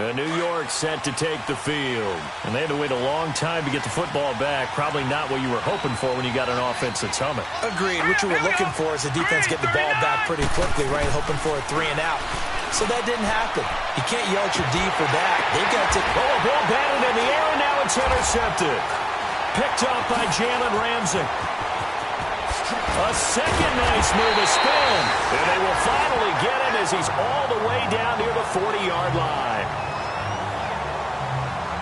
Speaker 2: New York set to take the field. And they had to wait a long time to get the football back. Probably not what you were hoping for when you got an offense that's humming.
Speaker 3: Agreed. What you were looking for is the defense get the ball back pretty quickly, right? Hoping for a 3 and out. So that didn't happen. You can't yell at your D for that. They've got to...
Speaker 2: Oh, ball batted in the air, and now it's intercepted. Picked off by Jalen Ramsey. A second nice move, a spin. And they will finally get him as he's all the way down near the 40-yard line.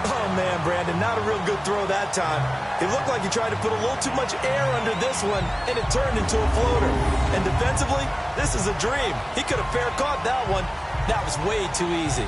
Speaker 3: Oh, man, Brandon, not a real good throw that time. It looked like he tried to put a little too much air under this one, and it turned into a floater. And defensively, this is a dream. He could have fair caught that one. That was way too easy.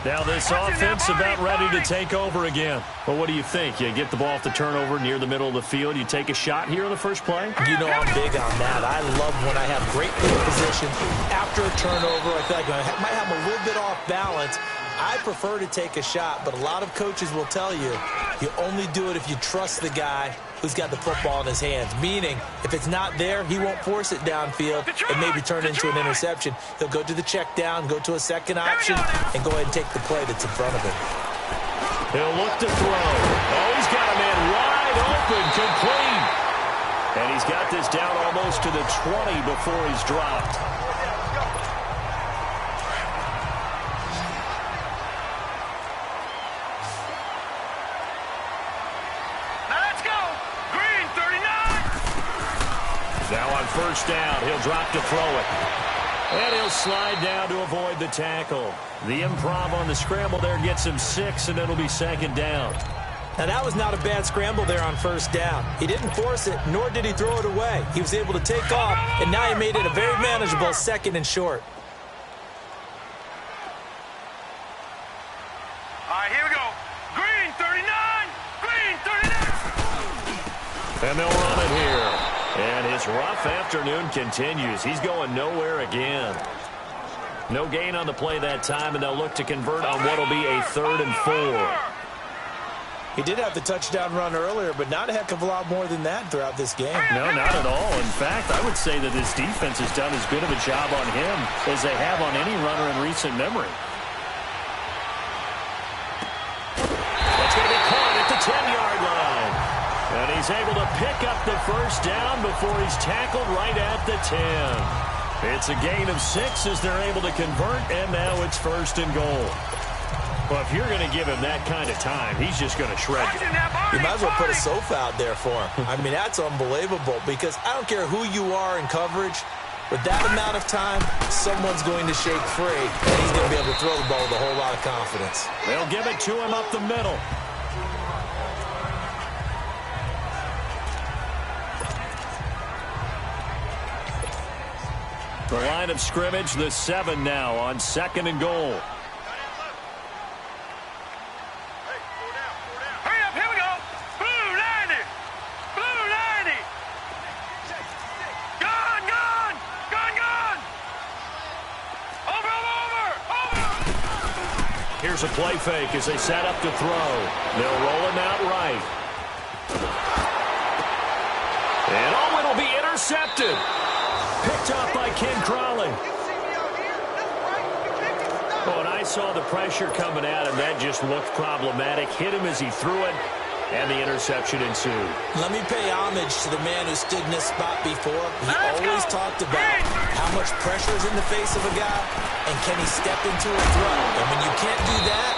Speaker 2: Now this offense about ready to take over again. Well, what do you think? You get the ball off the turnover near the middle of the field. You take a shot here on the first play?
Speaker 3: You know I'm big on that. I love when I have great field position. After a turnover, I feel like I might have a little bit off balance. I prefer to take a shot, but a lot of coaches will tell you, you only do it if you trust the guy who's got the football in his hands. Meaning, if it's not there, he won't force it downfield and maybe turn into an interception. He'll go to the check down, go to a second option, and go ahead and take the play that's in front of him.
Speaker 2: He'll look to throw. Oh, he's got a man wide open, complete. And he's got this down almost to the 20 before he's dropped. Now on first down, he'll drop to throw it. And he'll slide down to avoid the tackle. The improv on the scramble there gets him 6, and it'll be second down.
Speaker 3: Now, that was not a bad scramble there on first down. He didn't force it, nor did he throw it away. He was able to take off, and now he made it a very manageable 2nd and short.
Speaker 4: All right, here we go. Green 39. Green 39.
Speaker 2: And they'll run it here. And his rough afternoon continues. He's going nowhere again. No gain on the play that time, and they'll look to convert on what will be a 3rd and 4.
Speaker 3: He did have the touchdown run earlier, but not a heck of a lot more than that throughout this game.
Speaker 2: No, not at all. In fact, I would say that his defense has done as good of a job on him as they have on any runner in recent memory. That's going to be caught at the 10-yard line. And he's able to pick up the first down before he's tackled right at the 10. It's a gain of 6 as they're able to convert, and now it's 1st and goal. Well, if you're going to give him that kind of time, he's just going to shred you.
Speaker 3: You might as well put a sofa out there for him. I mean, that's unbelievable because I don't care who you are in coverage. With that amount of time, someone's going to shake free, and he's going to be able to throw the ball with a whole lot of confidence.
Speaker 2: They'll give it to him up the middle. The line of scrimmage, the 7 now on 2nd and goal.
Speaker 4: Hurry up, here we go. Blue 90. Blue 90. Gone, gone. Gone, gone. Over.
Speaker 2: Here's a play fake as they set up to throw. They'll roll him out right. And oh, it'll be intercepted. Picked up by Ken Crawley. Well, and I saw the pressure coming at him. That just looked problematic. Hit him as he threw it, and the interception ensued.
Speaker 3: Let me pay homage to the man who stood in this spot before. He always talked about how much pressure is in the face of a guy, and can he step into a throw. And when you can't do that,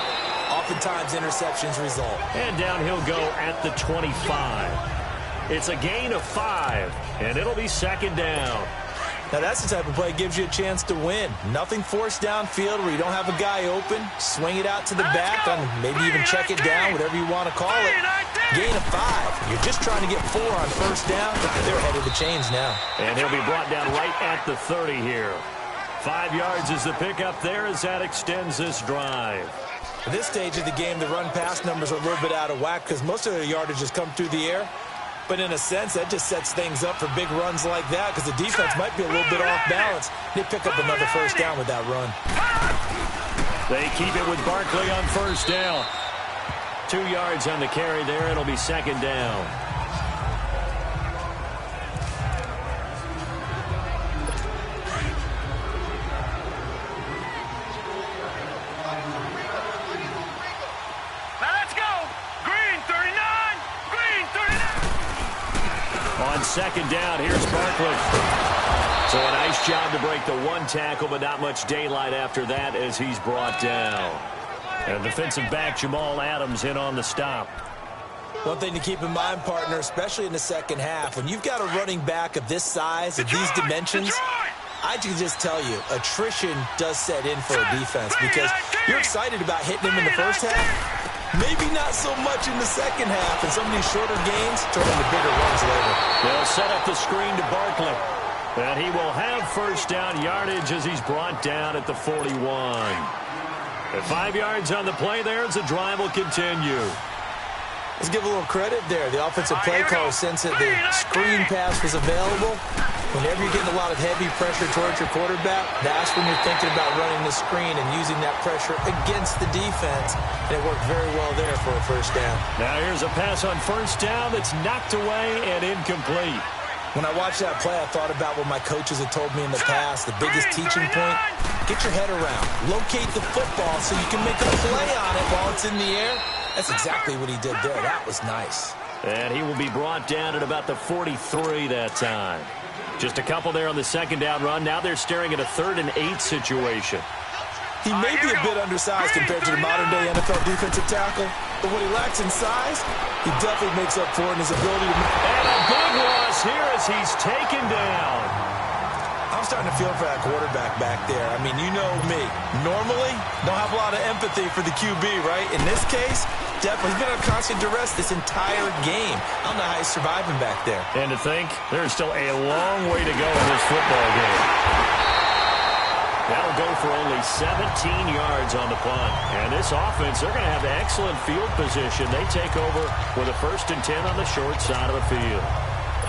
Speaker 3: oftentimes interceptions result.
Speaker 2: And down he'll go at the 25. It's a gain of 5, and it'll be second down.
Speaker 3: Now, that's the type of play that gives you a chance to win. Nothing forced downfield where you don't have a guy open. Swing it out to the back, and maybe even check it down, whatever you want to call it. Gain of 5. You're just trying to get 4 on first down. They're ahead of the chains now.
Speaker 2: And he'll be brought down right at the 30 here. 5 yards is the pickup there as that extends this drive.
Speaker 3: At this stage of the game, the run-pass numbers are a little bit out of whack because most of their yardage has come through the air. But in a sense, that just sets things up for big runs like that because the defense might be a little bit off balance. They pick up another first down with that run.
Speaker 2: They keep it with Barkley on first down. 2 yards on the carry there. It'll be second down. On second down, here's Barkley. So a nice job to break the 1 tackle, but not much daylight after that as he's brought down. And defensive back Jamal Adams in on the stop.
Speaker 3: One thing to keep in mind, partner, especially in the second half, when you've got a running back of this size, of these dimensions, I can just tell you, attrition does set in for a defense because you're excited about hitting him in the first half. Maybe not so much in the second half, and some of these shorter gains turn into bigger runs later.
Speaker 2: They'll set up the screen to Barkley. And he will have first down yardage as he's brought down at the 41. At 5 yards on the play there as the drive will continue.
Speaker 3: Let's give a little credit there. The offensive play caller, since the screen pass was available, whenever you're getting a lot of heavy pressure towards your quarterback, that's when you're thinking about running the screen and using that pressure against the defense. And it worked very well there for a first down.
Speaker 2: Now here's a pass on first down that's knocked away and incomplete.
Speaker 3: When I watched that play, I thought about what my coaches had told me in the past. The biggest teaching point, get your head around. Locate the football so you can make a play on it while it's in the air. That's exactly what he did there. That was nice.
Speaker 2: And he will be brought down at about the 43 that time. Just a couple there on the second down run. Now they're staring at a 3rd and 8 situation.
Speaker 3: He may be a bit undersized compared to the modern-day NFL defensive tackle, but what he lacks in size, he definitely makes up for in his ability to...
Speaker 2: And a big loss here as he's taken down.
Speaker 3: I'm starting to feel for that quarterback back there. I mean, you know me. Normally, don't have a lot of empathy for the QB, right? In this case, definitely he's been under constant duress this entire game. I don't know how he's surviving back there.
Speaker 2: And to think, there's still a long way to go in this football game. That'll go for only 17 yards on the punt. And this offense, they're going to have excellent field position. They take over with a 1st and 10 on the short side of the field.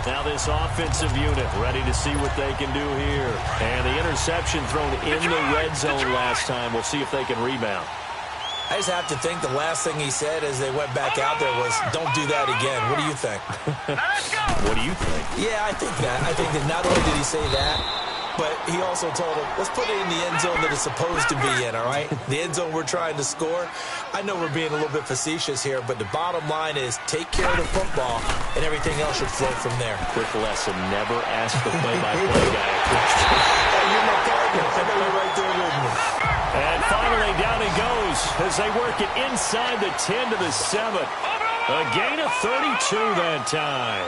Speaker 2: Now this offensive unit ready to see what they can do here. And the interception thrown in the red zone last time. We'll see if they can rebound.
Speaker 3: I just have to think the last thing he said as they went back out there was, don't do that again. What do you think?
Speaker 2: What do you think?
Speaker 3: Yeah, I think that. I think that not only did he say that, but he also told him, let's put it in the end zone that it's supposed to be in, all right? The end zone we're trying to score. I know we're being a little bit facetious here, but the bottom line is take care of the football, and everything else should flow from there.
Speaker 2: Quick lesson, never ask the play-by-play guy a question.
Speaker 3: Hey, you're my partner. I know you're right there with me.
Speaker 2: And finally, down he goes as they work it inside the 10 to the 7. A gain of 32 that time.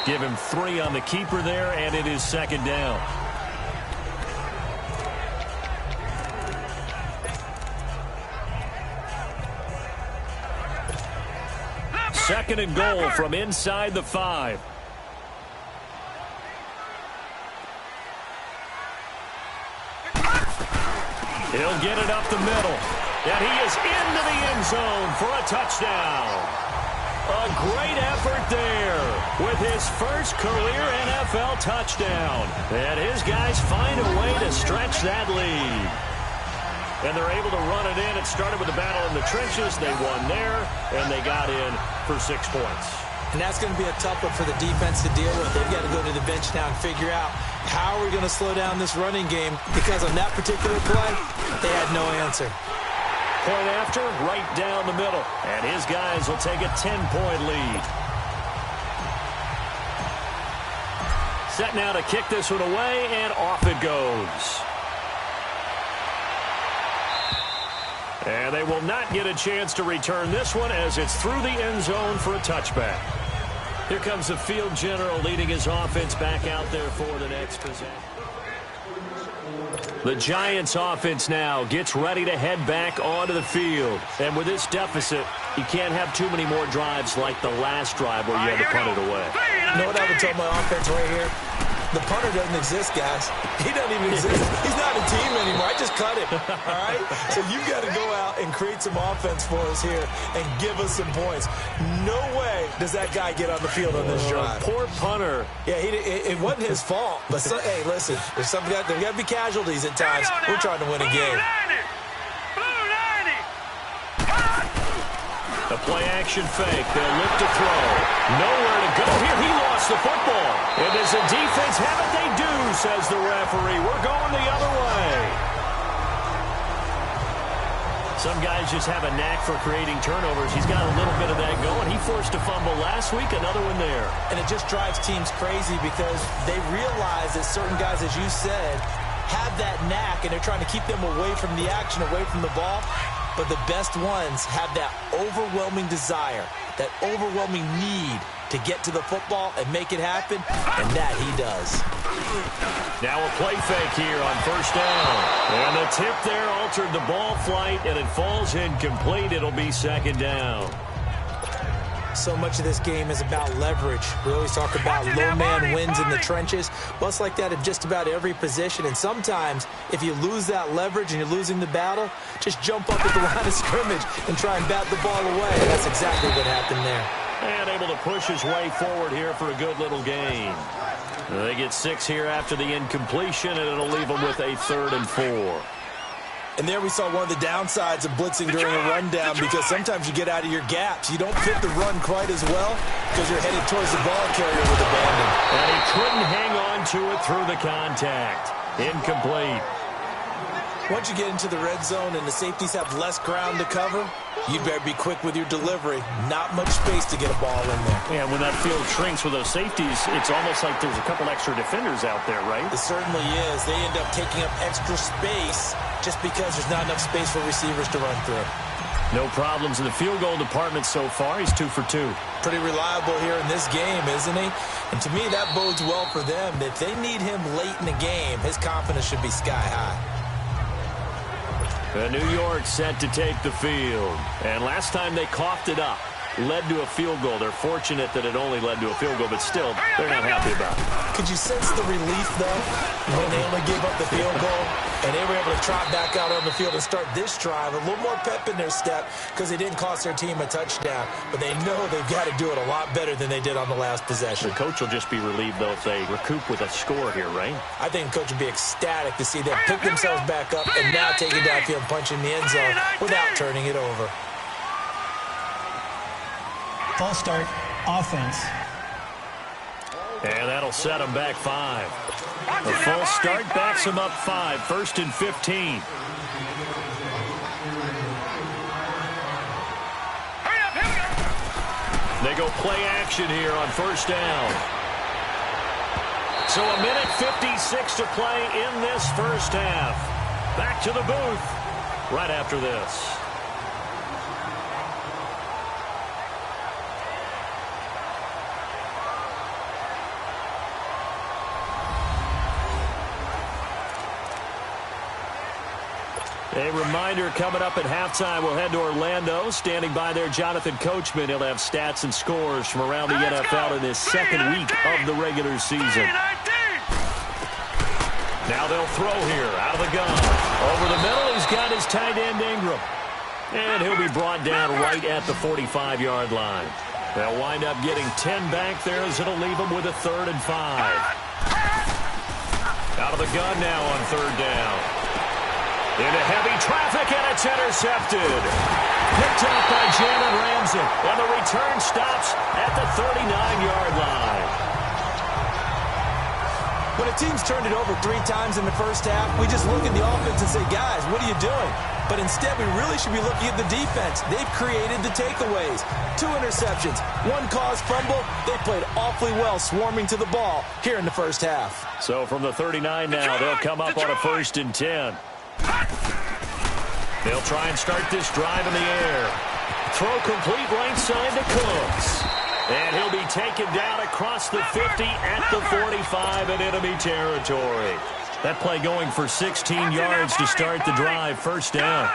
Speaker 2: Give him 3 on the keeper there, and it is second down. Second and goal from inside the 5. He'll get it up the middle. And he is into the end zone for a touchdown. A great effort there with his first career NFL touchdown. And his guys find a way to stretch that lead. And they're able to run it in. It started with a battle in the trenches. They won there, and they got in for 6 points.
Speaker 3: And that's going to be a tough one for the defense to deal with. They've got to go to the bench now and figure out how are we going to slow down this running game, because on that particular play, they had no answer.
Speaker 2: Point after, right down the middle. And his guys will take a 10-point lead. Set now to kick this one away, and off it goes. And they will not get a chance to return this one as it's through the end zone for a touchback. Here comes the field general leading his offense back out there for the next possession. The Giants offense now gets ready to head back onto the field. And with this deficit, you can't have too many more drives like the last drive where you had to punt it away.
Speaker 3: You know what I would tell my offense right here? The punter doesn't exist, guys. He doesn't even exist. He's not a team anymore. I just cut him, all right? So you've got to go out and create some offense for us here and give us some points. No way does that guy get on the field on this drive.
Speaker 2: Poor punter.
Speaker 3: Yeah, it wasn't his fault. But, hey, listen, there's got to be casualties at times. We're trying to win a game.
Speaker 2: The play-action fake. They'll look to throw. Nowhere to go here. He lost the football. And does the defense have it? They do, says the referee. We're going the other way. Some guys just have a knack for creating turnovers. He's got a little bit of that going. He forced a fumble last week, another one there.
Speaker 3: And it just drives teams crazy because they realize that certain guys, as you said, have that knack, and they're trying to keep them away from the action, away from the ball. But the best ones have that overwhelming desire, that overwhelming need to get to the football and make it happen, and that he does.
Speaker 2: Now a play fake here on first down. And the tip there altered the ball flight, and it falls incomplete. It'll be second down.
Speaker 3: So much of this game is about leverage. We always talk about low man wins in the trenches. Well, it's like that in just about every position. And sometimes, if you lose that leverage and you're losing the battle, just jump up at the line of scrimmage and try and bat the ball away. That's exactly what happened there.
Speaker 2: And able to push his way forward here for a good little gain. They get 6 here after the incompletion, and it'll leave them with a 3rd and 4.
Speaker 3: And there we saw one of the downsides of blitzing during a rundown, because sometimes you get out of your gaps. You don't fit the run quite as well because you're headed towards the ball carrier with abandon.
Speaker 2: And he couldn't hang on to it through the contact. Incomplete.
Speaker 3: Once you get into the red zone and the safeties have less ground to cover, you better be quick with your delivery. Not much space to get a ball in there.
Speaker 2: Yeah, when that field shrinks with those safeties, it's almost like there's a couple extra defenders out there, right?
Speaker 3: It certainly is. They end up taking up extra space just because there's not enough space for receivers to run through.
Speaker 2: No problems in the field goal department so far. He's 2 for 2.
Speaker 3: Pretty reliable here in this game, isn't he? And to me, that bodes well for them. If they need him late in the game, his confidence should be sky high.
Speaker 2: New York set to take the field. And last time they coughed it up, led to a field goal. They're fortunate that it only led to a field goal, but still, they're not happy about it.
Speaker 3: Could you sense the relief, though, when they only gave up the field goal and they were able to trot back out on the field and start this drive? A little more pep in their step because they didn't cost their team a touchdown, but they know they've got to do it a lot better than they did on the last possession.
Speaker 2: The coach will just be relieved, though, if they recoup with a score here, right?
Speaker 3: I think the coach would be ecstatic to see them pick themselves back up and now take it downfield and punch in the end zone without turning it over.
Speaker 5: False start, offense.
Speaker 2: And that'll set them back 5. The false start backs them up 5. 1st and 15. They go play action here on first down. So a minute 56 to play in this first half. Back to the booth right after this. A reminder coming up at halftime, we'll head to Orlando. Standing by there, Jonathan Coachman. He'll have stats and scores from around the NFL in his second week of the regular season. Now they'll throw here out of the gun. Over the middle, he's got his tight end Ingram. And he'll be brought down right at the 45-yard line. They'll wind up getting 10 back there as it'll leave them with a 3rd and 5. Out of the gun now on 3rd down. Into heavy traffic, and it's intercepted. Picked up by Jalen Ramsey, and the return stops at the 39-yard line.
Speaker 3: When a team's turned it over 3 times in the first half, we just look at the offense and say, guys, what are you doing? But instead, we really should be looking at the defense. They've created the takeaways. 2 interceptions, 1 caused fumble. They played awfully well swarming to the ball here in the first half.
Speaker 2: So from the 39 now, they'll come up on a 1st and 10. They'll try and start this drive in the air. Throw complete right side to Cooks. And he'll be taken down across the 50 at the 45 in enemy territory. That play going for 16 yards to start the drive. 1st down.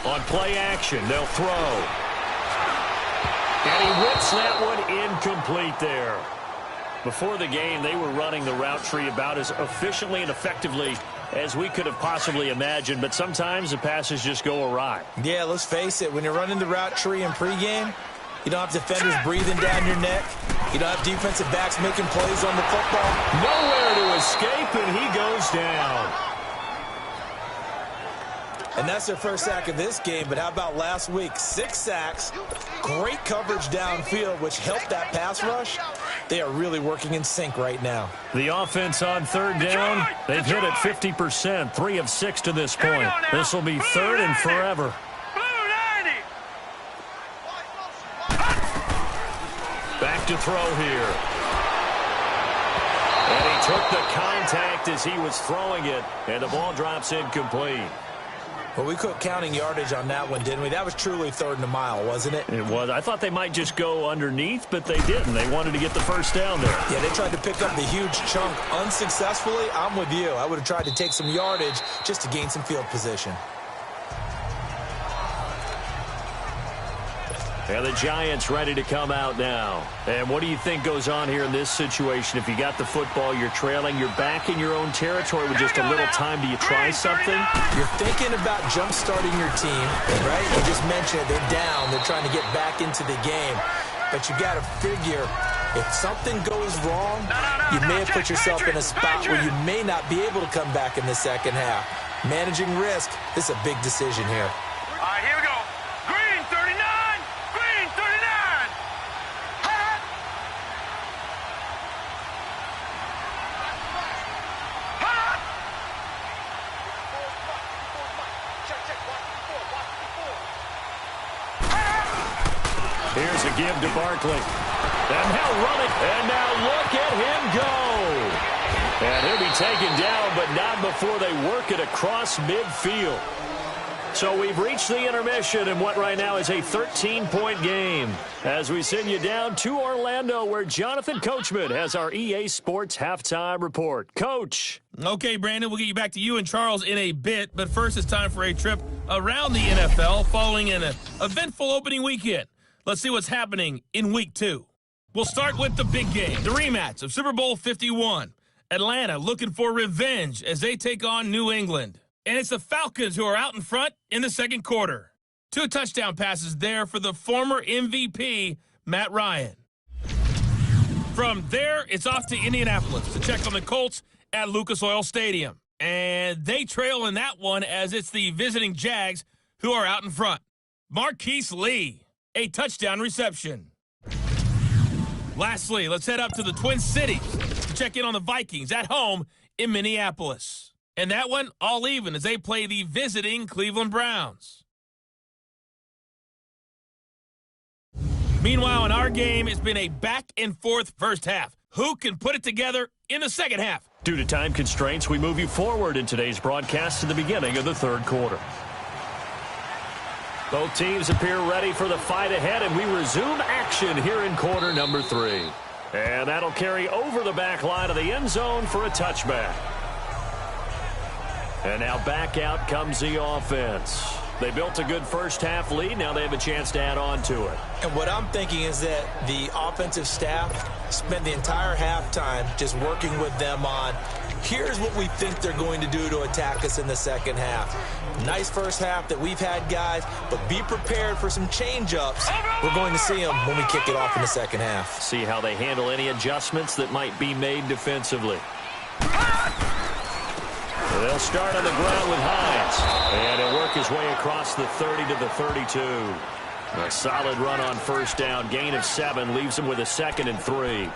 Speaker 2: On play action, they'll throw. And he whips that one incomplete there. Before the game, they were running the route tree about as efficiently and effectively as we could have possibly imagined, but sometimes the passes just go awry.
Speaker 3: Yeah, let's face it. When you're running the route tree in pregame, you don't have defenders breathing down your neck. You don't have defensive backs making plays on the football.
Speaker 2: Nowhere to escape, and he goes down.
Speaker 3: And that's their first sack of this game, but how about last week? 6 sacks, great coverage downfield, which helped that pass rush. They are really working in sync right now.
Speaker 2: The offense on 3rd down, they've hit it 50%, 3 of 6 to this point. This will be 3rd and forever. Back to throw here. And he took the contact as he was throwing it, and the ball drops incomplete.
Speaker 3: Well, we quit counting yardage on that one, didn't we? That was truly 3rd and a mile, wasn't it?
Speaker 2: It was. I thought they might just go underneath, but they didn't. They wanted to get the 1st down there.
Speaker 3: Yeah, they tried to pick up the huge chunk unsuccessfully. I'm with you. I would have tried to take some yardage just to gain some field position.
Speaker 2: And the Giants ready to come out now. And what do you think goes on here in this situation? If you got the football, you're trailing, you're back in your own territory with just a little time. Do you try something?
Speaker 3: You're thinking about jump-starting your team, right? You just mentioned they're down. They're trying to get back into the game. But you got to figure, if something goes wrong, you may have put yourself in a spot where you may not be able to come back in the second half. Managing risk, this is a big decision here.
Speaker 4: All right, here we go. Green 39. Green 39. Hot. Hot.
Speaker 2: Here's a give to Barkley. And now running. And now look at him go. And he'll be taken down, but not before they work it across midfield. So we've reached the intermission in what right now is a 13-point game as we send you down to Orlando where Jonathan Coachman has our EA Sports Halftime Report. Coach.
Speaker 1: Okay, Brandon, we'll get you back to you and Charles in a bit, but first it's time for a trip around the NFL following an eventful opening weekend. Let's see what's happening in Week 2. We'll start with the big game, the rematch of Super Bowl 51. Atlanta looking for revenge as they take on New England. And it's the Falcons who are out in front in the second quarter. 2 touchdown passes there for the former MVP, Matt Ryan. From there, it's off to Indianapolis to check on the Colts at Lucas Oil Stadium. And they trail in that one as it's the visiting Jags who are out in front. Marquise Lee, a touchdown reception. Lastly, let's head up to the Twin Cities to check in on the Vikings at home in Minneapolis. And that one, all even as they play the visiting Cleveland Browns. Meanwhile, in our game, it's been a back-and-forth first half. Who can put it together in the second half?
Speaker 2: Due to time constraints, we move you forward in today's broadcast to the beginning of the third quarter. Both teams appear ready for the fight ahead, and we resume action here in quarter number 3. And that'll carry over the back line of the end zone for a touchback. And now back out comes the offense. They built a good first half lead. Now they have a chance to add on to it.
Speaker 3: And what I'm thinking is that the offensive staff spent the entire halftime just working with them on Here's what we think they're going to do to attack us in the second half. Nice first half that we've had, guys, but be prepared for some change-ups. We're going to see them when we kick it off in the second half.
Speaker 2: See how they handle any adjustments that might be made defensively. They'll start on the ground with Hines. And he'll work his way across the 30 to the 32. A solid run on first down. Gain of 7 leaves him with a 2nd and 3.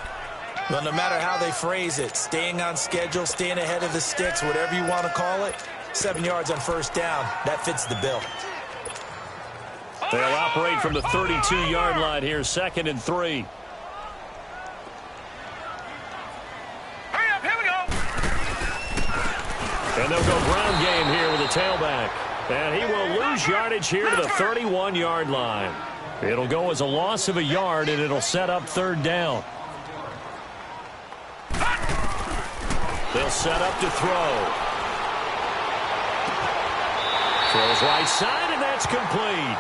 Speaker 3: Well, no matter how they phrase it, staying on schedule, staying ahead of the sticks, whatever you want to call it, 7 yards on first down, that fits the bill.
Speaker 2: They'll operate from the 32-yard line here, 2nd and 3.
Speaker 4: Hurry up, here we go.
Speaker 2: And they'll go ground game here with a tailback. And he will lose yardage here to the 31-yard line. It'll go as a loss of a yard, and it'll set up 3rd down. They'll set up to throw. Throws right side, and that's complete.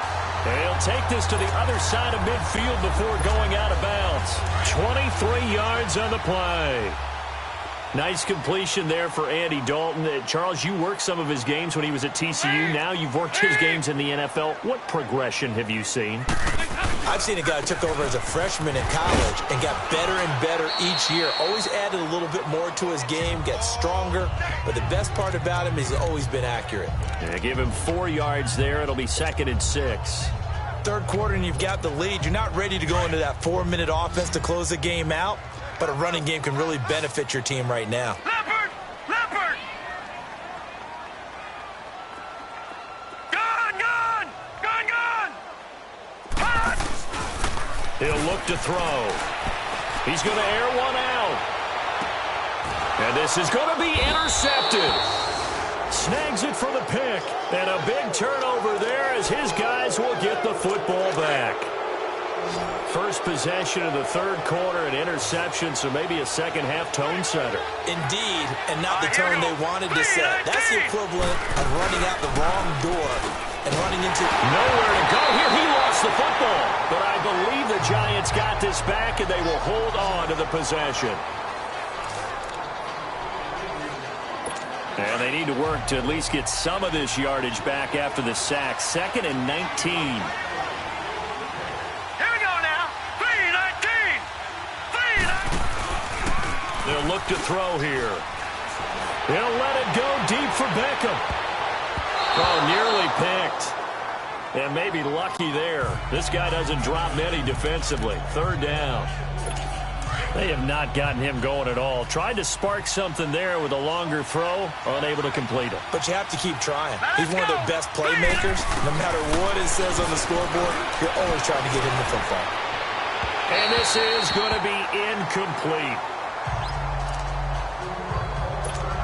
Speaker 2: And he'll take this to the other side of midfield before going out of bounds. 23 yards on the play. Nice completion there for Andy Dalton. Charles, you worked some of his games when he was at TCU. Now you've worked his games in the NFL. What progression have you seen?
Speaker 3: I've seen a guy who took over as a freshman in college and got better and better each year. Always added a little bit more to his game, gets stronger. But the best part about him is he's always been accurate.
Speaker 2: Yeah, give him 4 yards there. It'll be 2nd and 6.
Speaker 3: Third quarter and you've got the lead. You're not ready to go into that 4-minute offense to close the game out. But a running game can really benefit your team right now.
Speaker 4: Leopard! Leopard! Gone! Gone! Gone! Gone! Hot!
Speaker 2: He'll look to throw. He's going to air one out. And this is going to be intercepted. Snags it for the pick. And a big turnover there as his guys will get the football back. First possession of the 3rd quarter, an interception, so maybe a second-half tone setter.
Speaker 3: Indeed, and not the tone they wanted to set. That's the equivalent of running out the wrong door and running into
Speaker 2: nowhere to go here. He lost the football, but I believe the Giants got this back, and they will hold on to the possession. And they need to work to at least get some of this yardage back after the sack. 2nd and 19. They'll look to throw here. He'll let it go deep for Beckham. Oh, nearly picked. And maybe lucky there. This guy doesn't drop many defensively. 3rd down. They have not gotten him going at all. Tried to spark something there with a longer throw. Unable to complete it.
Speaker 3: But you have to keep trying. He's one of their best playmakers. No matter what it says on the scoreboard, you're always trying to get him the football.
Speaker 2: And this is going to be incomplete.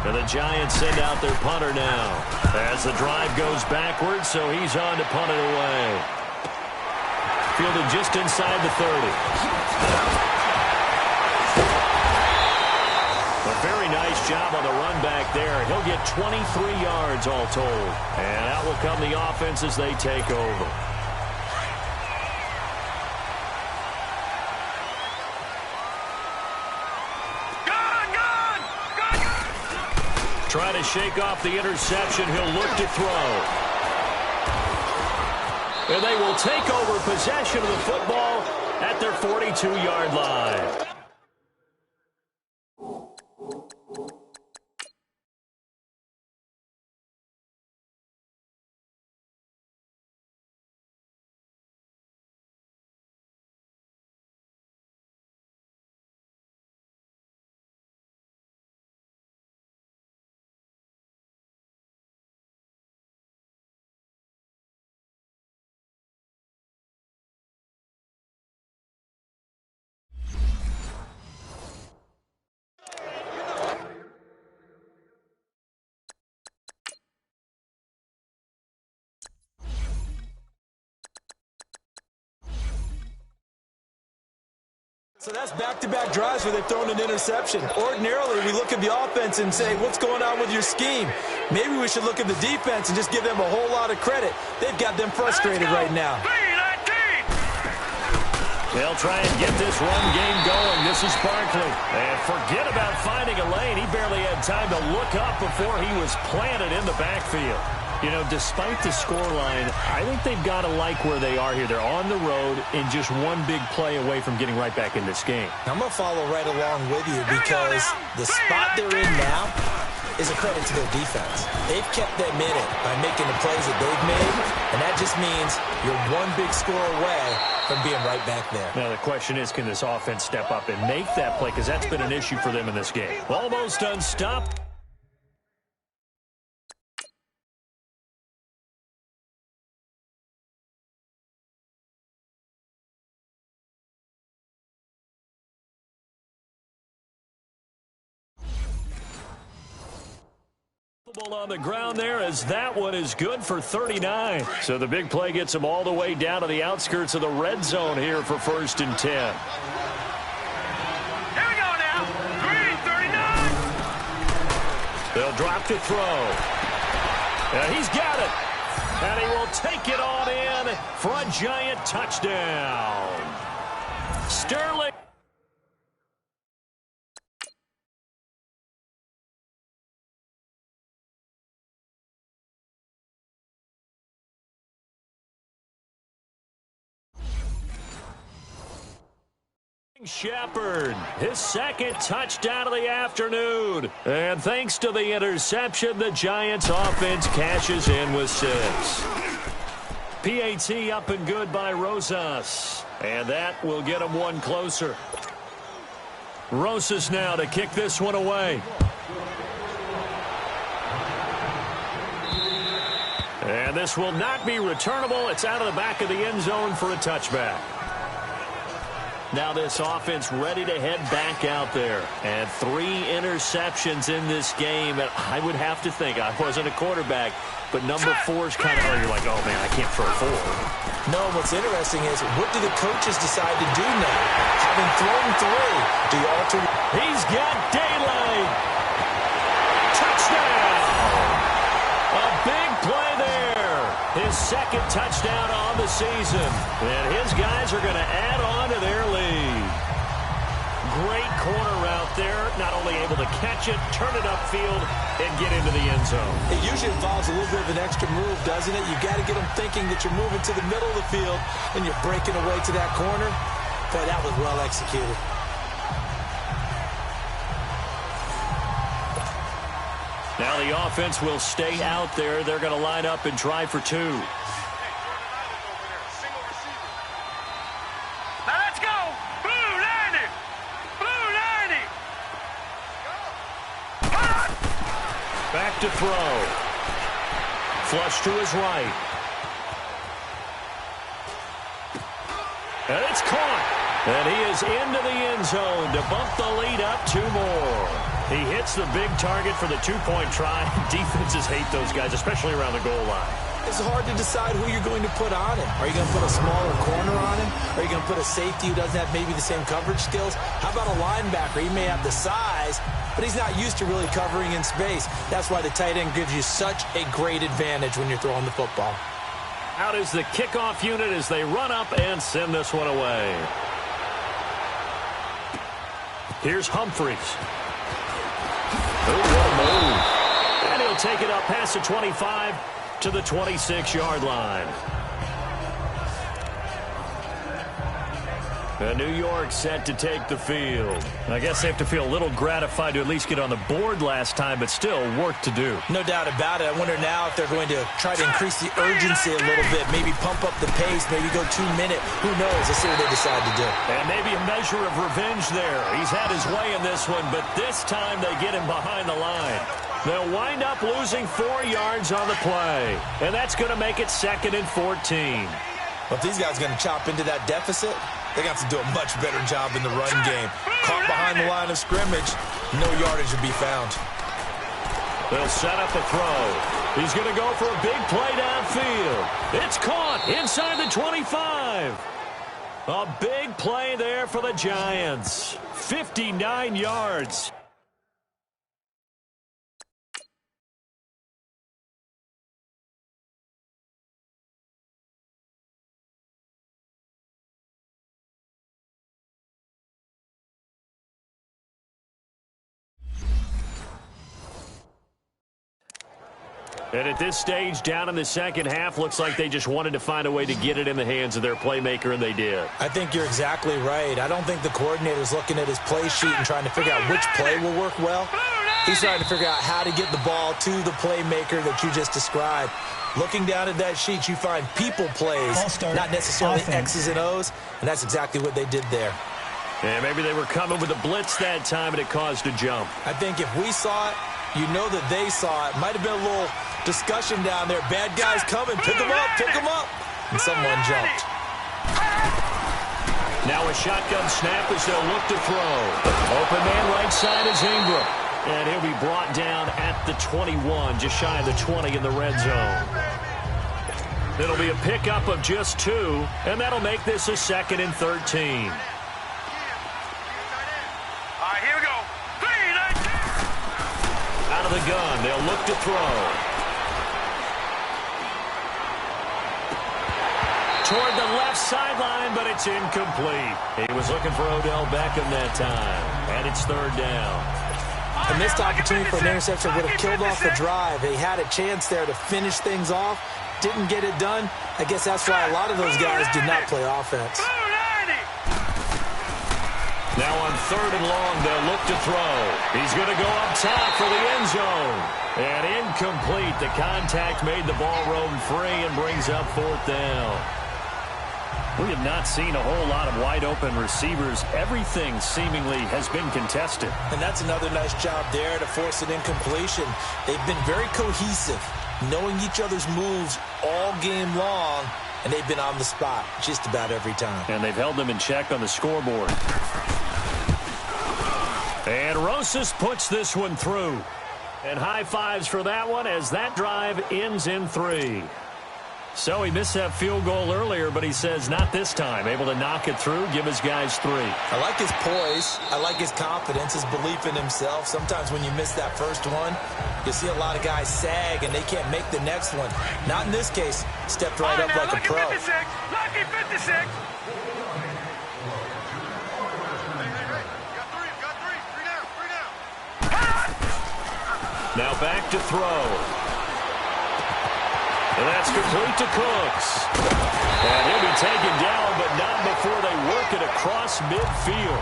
Speaker 2: And the Giants send out their punter now. As the drive goes backwards, so he's on to punt it away. Fielded just inside the 30. A very nice job on the run back there. He'll get 23 yards all told. And out will come the offense as they take over. Trying to shake off the interception. He'll look to throw. And they will take over possession of the football at their 42-yard line.
Speaker 3: So that's back-to-back drives where they've thrown an interception. Ordinarily, we look at the offense and say, what's going on with your scheme? Maybe we should look at the defense and just give them a whole lot of credit. They've got them frustrated right now.
Speaker 2: They'll try and get this run game going. This is Barkley. And forget about finding a lane. He barely had time to look up before he was planted in the backfield. You know, despite the scoreline, I think they've got to like where they are here. They're on the road and just one big play away from getting right back in this game.
Speaker 3: I'm going to follow right along with you because the spot they're in now is a credit to their defense. They've kept them in it by making the plays that they've made, and that just means you're one big score away from being right back there.
Speaker 2: Now, the question is, can this offense step up and make that play? Because that's been an issue for them in this game. Almost unstopped. On the ground there as that one is good for 39. So the big play gets them all the way down to the outskirts of the red zone here for 1st and 10.
Speaker 4: Here we go now. Green, 39.
Speaker 2: They'll drop to throw. He's got it. And he will take it on in for a giant touchdown. Sterling. Shepard, his second touchdown of the afternoon. And thanks to the interception, the Giants offense cashes in with 6. PAT up and good by Rosas. And that will get him one closer. Rosas now to kick this one away. And this will not be returnable. It's out of the back of the end zone for a touchback. Now this offense ready to head back out there. And 3 interceptions in this game. And I would have to think, I wasn't a quarterback, but number 4 is kind of, you're like, oh, man, I can't throw 4.
Speaker 3: No, what's interesting is, what do the coaches decide to do now? Having thrown 3, do you alter?
Speaker 2: He's got daylight. Touchdown. A big play there. His second touchdown on the season. And his guys are going to add on to their lead. Great corner route there. Not only able to catch it, turn it upfield, and get into the end zone.
Speaker 3: It usually involves a little bit of an extra move, doesn't it? You've got to get them thinking that you're moving to the middle of the field and you're breaking away to that corner. Boy, that was well executed.
Speaker 2: Now the offense will stay out there. They're going to line up and try for 2.
Speaker 4: Now let's go. Blue 90. Blue 90.
Speaker 2: Back to throw. Flush to his right. And it's caught. And he is into the end zone to bump the lead up 2 more. He hits the big target for the 2-point try. Defenses hate those guys, especially around the goal line.
Speaker 3: It's hard to decide who you're going to put on him. Are you going to put a smaller corner on him? Are you going to put a safety who doesn't have maybe the same coverage skills? How about a linebacker? He may have the size, but he's not used to really covering in space. That's why the tight end gives you such a great advantage when you're throwing the football.
Speaker 2: Out is the kickoff unit as they run up and send this one away. Here's Humphreys. Oh, what a move. And he'll take it up past the 25 to the 26-yard line. New York set to take the field. I guess they have to feel a little gratified to at least get on the board last time, but still work to do.
Speaker 3: No doubt about it. I wonder now if they're going to try to increase the urgency a little bit, maybe pump up the pace, maybe go 2-minute. Who knows? Let's see what they decide to do.
Speaker 2: And maybe a measure of revenge there. He's had his way in this one, but this time they get him behind the line. They'll wind up losing 4 yards on the play, and that's going to make it 2nd and 14.
Speaker 3: Well, if these guys are going to chop into that deficit, they got to do a much better job in the run game. Caught behind the line of scrimmage, no yardage to be found.
Speaker 2: They'll set up a throw. He's going to go for a big play downfield. It's caught inside the 25. A big play there for the Giants. 59 yards. And at this stage, down in the second half, looks like they just wanted to find a way to get it in the hands of their playmaker, and they did.
Speaker 3: I think you're exactly right. I don't think the coordinator's looking at his play sheet and trying to figure out which play will work well. He's trying to figure out how to get the ball to the playmaker that you just described. Looking down at that sheet, you find people plays, not necessarily X's and O's, and that's exactly what they did there.
Speaker 2: And maybe they were coming with a blitz that time, and it caused a jump.
Speaker 3: I think if we saw it, you know that they saw it. Might have been a little discussion down there. Bad guys coming. Pick them up. Pick them up. And someone jumped.
Speaker 2: Now a shotgun snap as they'll look to throw. Open man right side is Ingram. And he'll be brought down at the 21, just shy of the 20 in the red zone. It'll be a pickup of just 2, and that'll make this a 2nd and 13. Out of the gun, they'll look to throw. Toward the left sideline, but it's incomplete. He was looking for Odell Beckham that time, and it's 3rd down.
Speaker 3: A missed opportunity for an interception would have killed off the drive. He had a chance there to finish things off, didn't get it done. I guess that's why a lot of those guys did not play offense.
Speaker 2: Now on 3rd and long, they'll look to throw. He's going to go up top for the end zone. And incomplete. The contact made the ball roam free and brings up 4th down. We have not seen a whole lot of wide-open receivers. Everything seemingly has been contested.
Speaker 3: And that's another nice job there to force an incompletion. They've been very cohesive, knowing each other's moves all game long, and they've been on the spot just about every time.
Speaker 2: And they've held them in check on the scoreboard. And Rosas puts this one through. And high fives for that one as that drive ends in 3. So he missed that field goal earlier, but he says not this time. Able to knock it through, give his guys 3.
Speaker 3: I like his poise. I like his confidence, his belief in himself. Sometimes when you miss that first one, you see a lot of guys sag and they can't make the next one. Not in this case. Stepped right up like a pro.
Speaker 4: Lucky 56.
Speaker 2: Now back to throw. And that's complete to Cooks. And he'll be taken down, but not before they work it across midfield.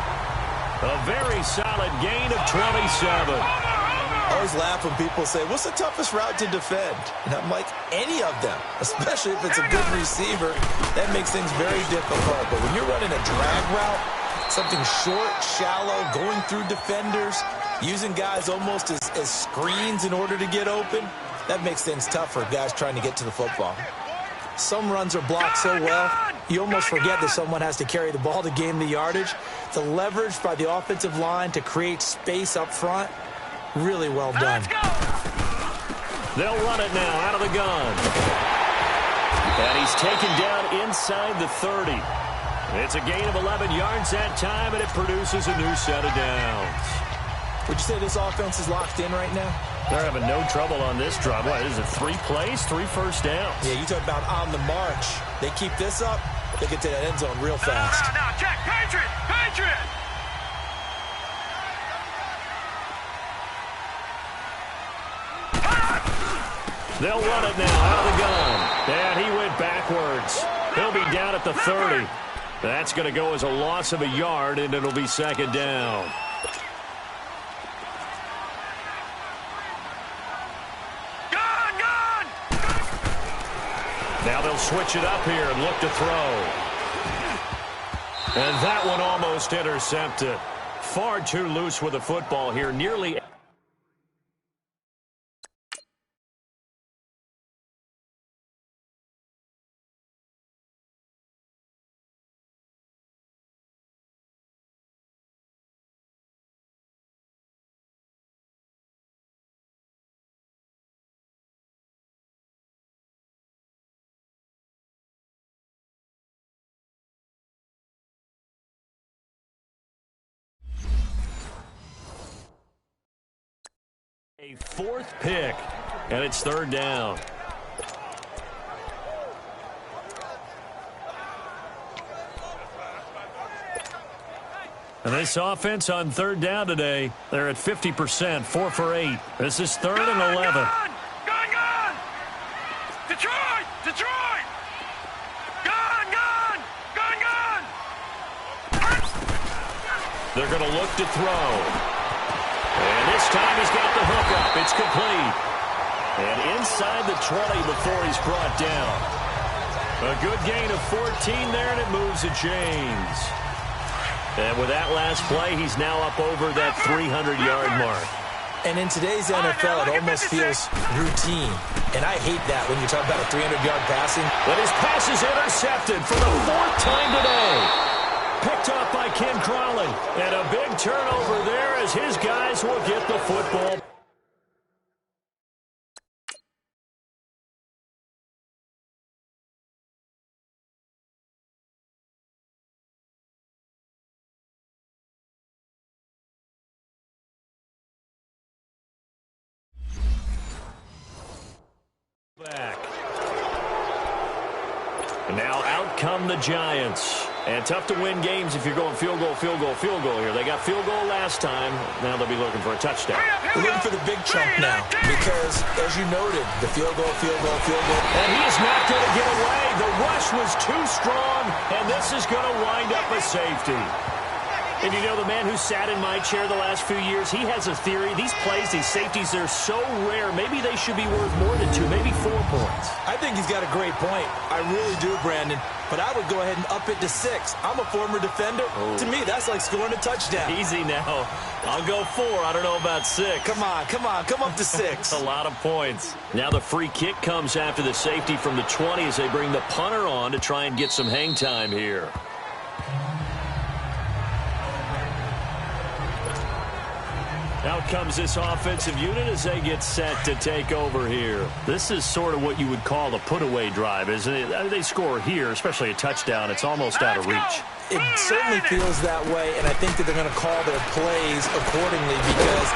Speaker 2: A very solid gain of 27.
Speaker 3: I always laugh when people say, what's the toughest route to defend? And I'm like, any of them, especially if it's a good receiver. That makes things very difficult. But when you're running a drag route, something short, shallow, going through defenders, using guys almost as screens in order to get open, that makes things tough for guys trying to get to the football. Some runs are blocked so well, you almost forget that someone has to carry the ball to gain the yardage. The leverage by the offensive line to create space up front, really well done.
Speaker 2: They'll run it now out of the gun. And he's taken down inside the 30. It's a gain of 11 yards that time, and it produces a new set of downs.
Speaker 3: Would you say this offense is locked in right now?
Speaker 2: They're having no trouble on this drive. What is it, 3 plays, 3 first downs?
Speaker 3: Yeah, you talk about on the march. They keep this up, they get to that end zone real fast.
Speaker 4: Now, check. Patriot!
Speaker 2: They'll run it now out of the gun. And he went backwards. He'll be down at the 30. That's going to go as a loss of a yard, and it'll be 2nd down. Now they'll switch it up here and look to throw. And that one almost intercepted. Far too loose with the football here. Nearly... A 4th pick, and it's 3rd down. And this offense on 3rd down today, they're at 50%, 4 for 8. This is 3rd and 11.
Speaker 4: Detroit! Gun, gun! Gun, gun!
Speaker 2: They're going to look to throw. And this time he's got the hook up. It's complete. And inside the 20 before he's brought down. A good gain of 14 there, and it moves the chains. And with that last play, he's now up over that 300-yard mark.
Speaker 3: And in today's NFL, it almost feels routine. And I hate that when you talk about a 300-yard passing.
Speaker 2: But his pass is intercepted for the 4th time today. Picked up by Ken Crawley. And a big turnover there as his guys will get the football. Back. And now out come the Giants. And tough to win games if you're going field goal, field goal, field goal here. They got field goal last time. Now they'll be looking for a touchdown.
Speaker 3: We're looking for the big chunk now because, as you noted, the field goal, field goal, field goal.
Speaker 2: And he is not going to get away. The rush was too strong, and this is going to wind up a safety. And you know, the man who sat in my chair the last few years, he has a theory. These plays, these safeties, they're so rare. Maybe they should be worth more than 2, maybe 4 points.
Speaker 3: I think he's got a great point. I really do, Brandon. But I would go ahead and up it to 6. I'm a former defender. Oh. To me, that's like scoring a touchdown.
Speaker 2: Easy now. I'll go 4. I don't know about 6.
Speaker 3: Come on. Come up to 6.
Speaker 2: A lot of points. Now the free kick comes after the safety from the 20 as they bring the punter on to try and get some hang time here. Out comes this offensive unit as they get set to take over here. This is sort of what you would call a put-away drive, isn't it? They score here, especially a touchdown. It's almost out of reach.
Speaker 3: It certainly feels that way, and I think that they're going to call their plays accordingly because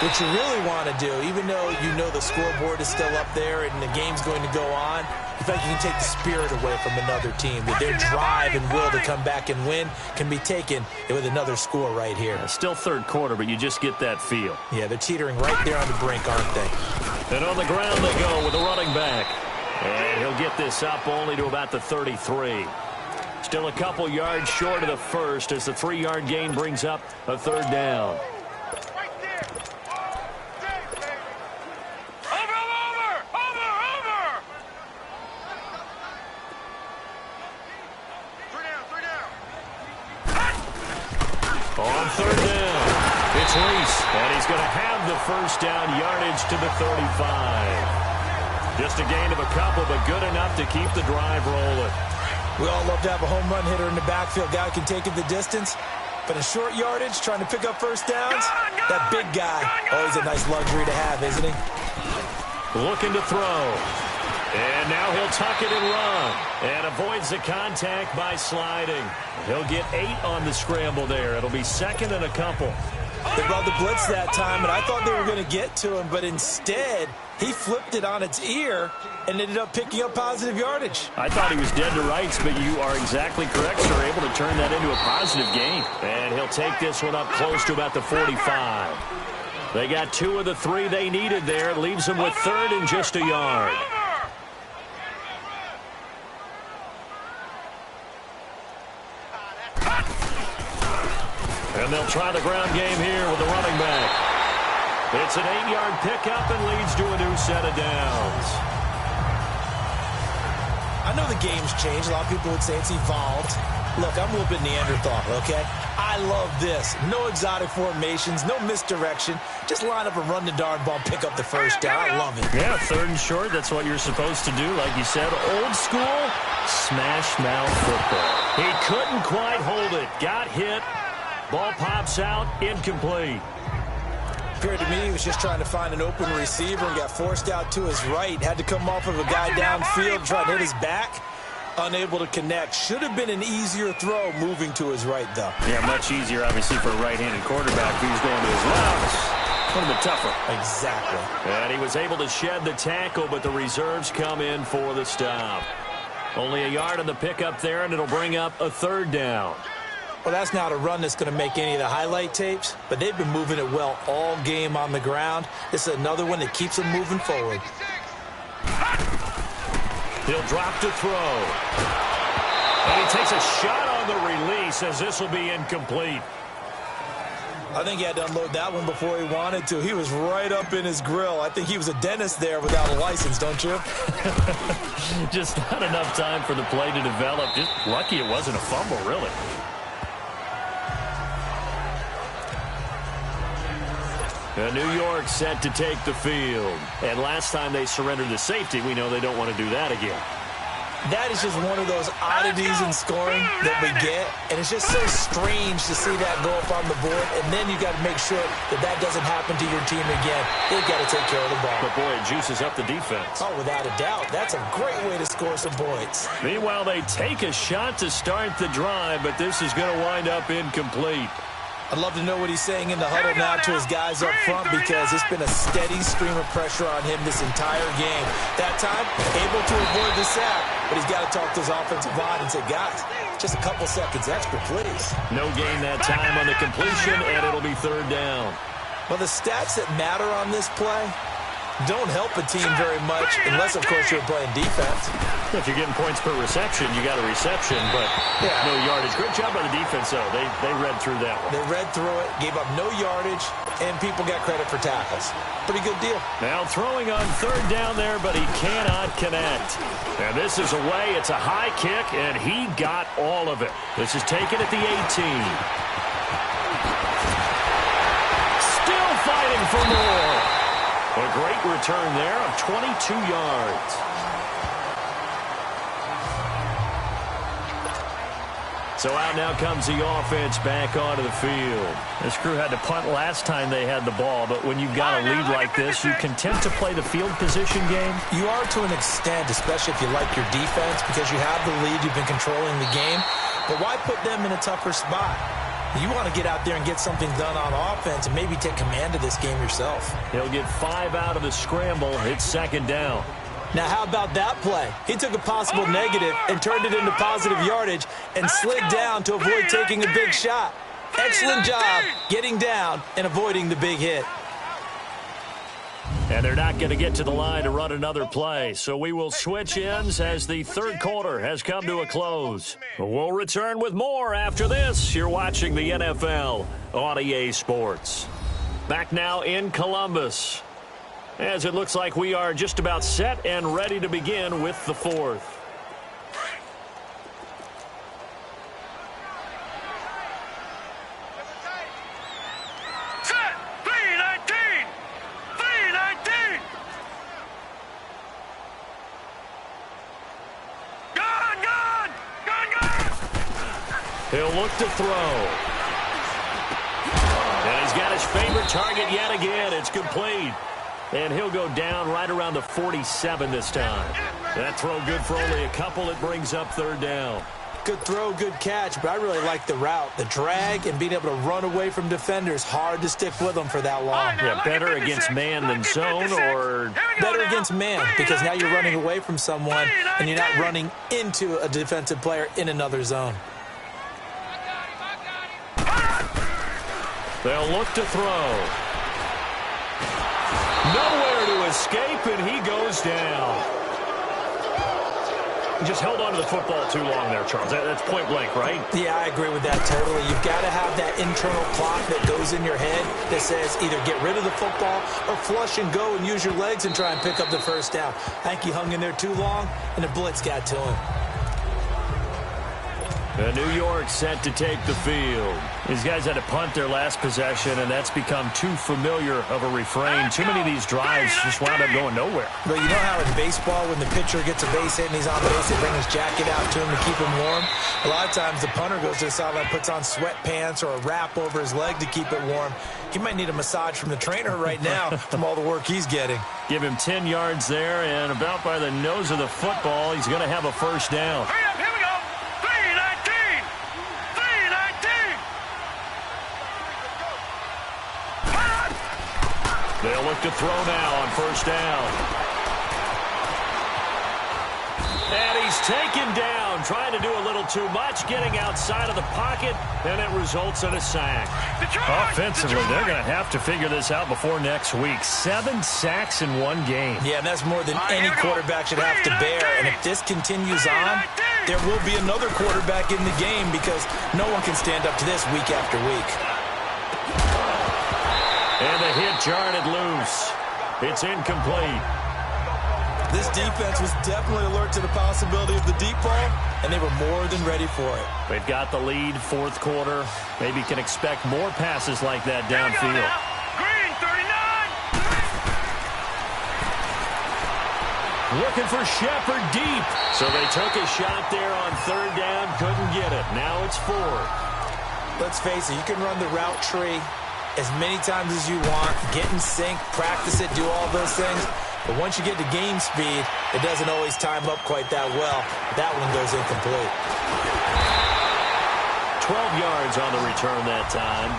Speaker 3: what you really want to do, even though you know the scoreboard is still up there and the game's going to go on, in fact, you can take the spirit away from another team. That their drive and will to come back and win can be taken with another score right here.
Speaker 2: Still third quarter, but you just get that feel.
Speaker 3: Yeah, they're teetering right there on the brink, aren't they?
Speaker 2: And on the ground they go with the running back. And he'll get this up only to about the 33. Still a couple yards short of the first as the 3-yard gain brings up a 3rd down. On 3rd down, it's Reese, and he's going to have the 1st down yardage to the 35. Just a gain of a couple, but good enough to keep the drive rolling.
Speaker 3: We all love to have a home run hitter in the backfield. Guy who can take it the distance. But in short yardage, trying to pick up 1st downs, that big guy, always a nice luxury to have, isn't he?
Speaker 2: Looking to throw. And now he'll tuck it and run. And avoids the contact by sliding. He'll get 8 on the scramble there. It'll be 2nd and a couple.
Speaker 3: They brought the blitz that time, and I thought they were going to get to him, but instead, he flipped it on its ear and ended up picking up positive yardage.
Speaker 2: I thought he was dead to rights, but you are exactly correct, sir. Able to turn that into a positive gain. And he'll take this one up close to about the 45. They got 2 of the 3 they needed there. It leaves them with 3rd and just a yard. And they'll try the ground game here with the running back. It's an 8-yard pickup and leads to a new set of downs.
Speaker 3: I know the game's changed. A lot of people would say it's evolved. Look, I'm a little bit Neanderthal, okay? I love this. No exotic formations, no misdirection. Just line up and run the darn ball, pick up the 1st down. I love it.
Speaker 2: Yeah, 3rd and short. That's what you're supposed to do. Like you said, old school, smash mouth football. He couldn't quite hold it. Got hit. Ball pops out, incomplete.
Speaker 3: Appeared to me he was just trying to find an open receiver and got forced out to his right. Had to come off of a guy downfield, trying to hit his back. Unable to connect. Should have been an easier throw moving to his right, though.
Speaker 2: Yeah, much easier, obviously, for a right-handed quarterback who's going to his left. A little bit tougher.
Speaker 3: Exactly.
Speaker 2: And he was able to shed the tackle, but the reserves come in for the stop. Only a yard on the pickup there, and it'll bring up a 3rd down.
Speaker 3: Well, that's not a run that's going to make any of the highlight tapes, but they've been moving it well all game on the ground. This is another one that keeps them moving forward.
Speaker 2: He'll drop to throw. And he takes a shot on the release as this will be incomplete.
Speaker 3: I think he had to unload that one before he wanted to. He was right up in his grill. I think he was a dentist there without a license, don't you?
Speaker 2: Just not enough time for the play to develop. Just lucky it wasn't a fumble, really. New York set to take the field. And last time they surrendered the safety, we know they don't want to do that again.
Speaker 3: That is just one of those oddities in scoring that we get, and it's just so strange to see that go up on the board, and then you got to make sure that that doesn't happen to your team again. They've got to take care of the ball.
Speaker 2: But, boy, it juices up the defense.
Speaker 3: Oh, without a doubt. That's a great way to score some points.
Speaker 2: Meanwhile, they take a shot to start the drive, but this is going to wind up incomplete.
Speaker 3: I'd love to know what he's saying in the huddle now to his guys up front, because it's been a steady stream of pressure on him this entire game. That time, able to avoid the sack, but he's got to talk to his offensive line and say, guys, just a couple seconds extra, please.
Speaker 2: No gain that time on the completion, and it'll be third down.
Speaker 3: Well, the stats that matter on this play don't help a team very much, unless, of course, you're playing defense.
Speaker 2: If you're getting points per reception, you got a reception, but no yardage. Great job by the defense, though. They read through that one.
Speaker 3: They read through it, gave up no yardage, and people got credit for tackles. Pretty good deal.
Speaker 2: Now throwing on third down there, but he cannot connect. And this is away. It's a high kick, and he got all of it. This is taken at the 18. Still fighting for more. A great return there of 22 yards. So out now comes the offense back onto the field. This crew had to punt last time they had the ball, but when you've got a lead like this, you content to play the field position game?
Speaker 3: You are to an extent, especially if you like your defense, because you have the lead, you've been controlling the game. But why put them in a tougher spot? You want to get out there and get something done on offense and maybe take command of this game yourself.
Speaker 2: He'll get 5 out of the scramble. It's second down.
Speaker 3: Now, how about that play? He took a possible negative and turned it into positive yardage and slid down to avoid taking a big shot. Excellent job getting down and avoiding the big hit.
Speaker 2: And they're not going to get to the line to run another play. So we will switch ends as the third quarter has come to a close. We'll return with more after this. You're watching the NFL on EA Sports. Back now in Columbus, as it looks like we are just about set and ready to begin with the fourth.
Speaker 4: Set! 319! 319! Gone!
Speaker 2: He'll look to throw. And he's got his favorite target yet again. It's complete. And he'll go down right around the 47 this time. That throw good for only a couple. It brings up third down.
Speaker 3: Good throw, good catch, but I really like the route. The drag and being able to run away from defenders, hard to stick with them for that long.
Speaker 2: Yeah, better against man than zone, or
Speaker 3: better against man, because now you're running away from someone and you're not running into a defensive player in another zone.
Speaker 2: They'll look to throw. Nowhere to escape, and he goes down. Just held on to the football too long there, Charles. That's point blank, right?
Speaker 3: Yeah, I agree with that totally. You've got to have that internal clock that goes in your head that says either get rid of the football or flush and go and use your legs and try and pick up the first down. I think he hung in there too long, and the blitz got to him.
Speaker 2: New York set to take the field. These guys had to punt their last possession, and that's become too familiar of a refrain. Too many of these drives just wound up going nowhere.
Speaker 3: But you know how in baseball, when the pitcher gets a base hit and he's on base, they bring his jacket out to him to keep him warm? A lot of times the punter goes to the sideline, puts on sweatpants or a wrap over his leg to keep it warm. He might need a massage from the trainer right now from all the work he's getting.
Speaker 2: Give him 10 yards there, and about by the nose of the football, he's going to have a first down.
Speaker 4: Hurry up, here we go! 319! 319!
Speaker 2: They'll look to throw now on first down. And he's taken down down, trying to do a little too much, getting outside of the pocket, and it results in a sack.
Speaker 1: Offensively, they're going to have to figure this out before next week. 7 sacks in one game.
Speaker 3: Yeah, and that's more than any quarterback should have to bear. And if this continues on, there will be another quarterback in the game because no one can stand up to this week after week.
Speaker 2: And the hit jarred it loose. It's incomplete.
Speaker 3: This defense was definitely alert to the possibility of the deep ball, and they were more than ready for it.
Speaker 2: They've got the lead, fourth quarter. Maybe can expect more passes like that downfield.
Speaker 4: Green, 39.
Speaker 2: Looking for Shepard deep. So they took a shot there on third down, couldn't get it. Now it's fourth.
Speaker 3: Let's face it, you can run the route tree as many times as you want, get in sync, practice it, do all those things. But once you get to game speed, it doesn't always time up quite that well. That one goes incomplete.
Speaker 2: 12 yards on the return that time.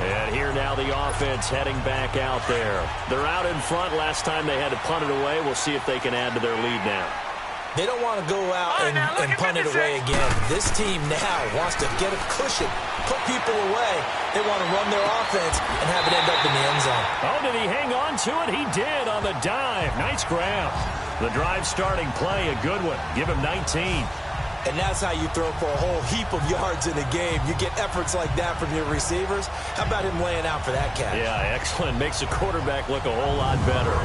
Speaker 2: And here now the offense heading back out there. They're out in front. Last time they had to punt it away. We'll see if they can add to their lead now.
Speaker 3: They don't want to go out and punt it away again. This team now wants to get a cushion, put people away. They want to run their offense and have it end up in the end zone.
Speaker 2: Oh, did he hang on to it? He did on the dive. Nice grab. The drive starting play, a good one. Give him 19.
Speaker 3: And that's how you throw for a whole heap of yards in a game. You get efforts like that from your receivers. How about him laying out for that catch?
Speaker 2: Yeah, excellent. Makes the quarterback look a whole lot better.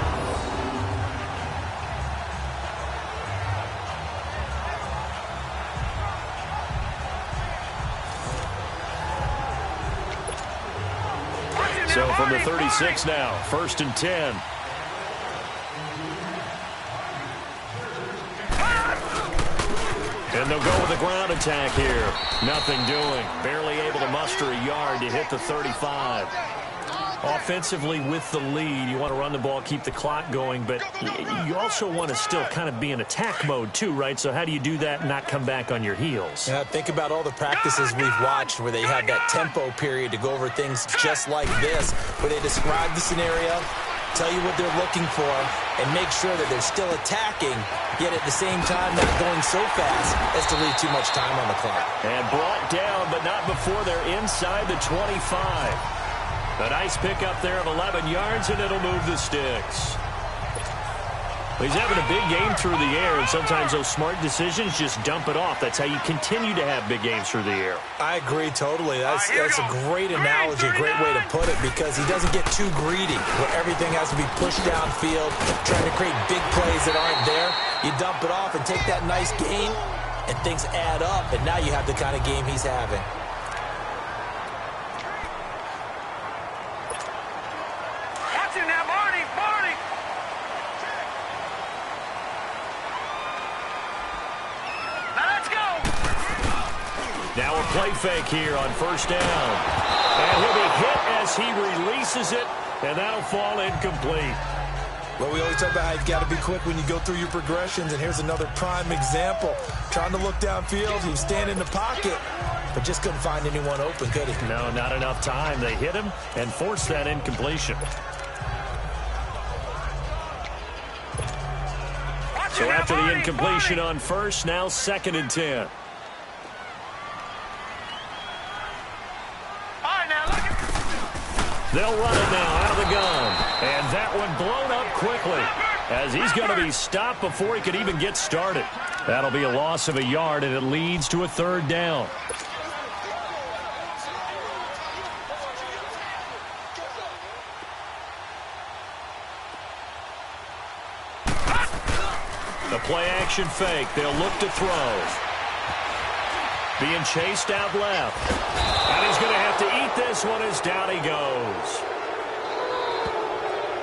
Speaker 2: So from the 36 now, 1st and 10. And they'll go with the ground attack here. Nothing doing. Barely able to muster a yard to hit the 35. Offensively with the lead, you want to run the ball, keep the clock going, but you also want to still kind of be in attack mode too, right? So how do you do that and not come back on your heels?
Speaker 3: Yeah, think about all the practices we've watched where they have that tempo period to go over things just like this, where they describe the scenario, tell you what they're looking for, and make sure that they're still attacking, yet at the same time not going so fast as to leave too much time on the clock.
Speaker 2: And brought down, but not before they're inside the 25. A nice pickup there of 11 yards, and it'll move the sticks. He's having a big game through the air, and sometimes those smart decisions just dump it off. That's how you continue to have big games through the air.
Speaker 3: I agree totally. That's a great analogy, a great way to put it, because he doesn't get too greedy where everything has to be pushed downfield, trying to create big plays that aren't there. You dump it off and take that nice gain, and things add up, and now you have the kind of game he's having.
Speaker 2: Now a play fake here on 1st down. And he'll be hit as he releases it, and that'll fall incomplete.
Speaker 3: Well, we always talk about how you've got to be quick when you go through your progressions, and here's another prime example. Trying to look downfield, he was standing in the pocket, but just couldn't find anyone open, could he?
Speaker 2: No, not enough time. They hit him and forced that incompletion. So after the incompletion on 1st, now 2nd and 10. They'll run it now out of the gun. And that one blown up quickly as he's going to be stopped before he could even get started. That'll be a loss of a yard, and it leads to a 3rd down. The play-action fake. They'll look to throw. Being chased out left. And he's going to have to eat this one as down he goes.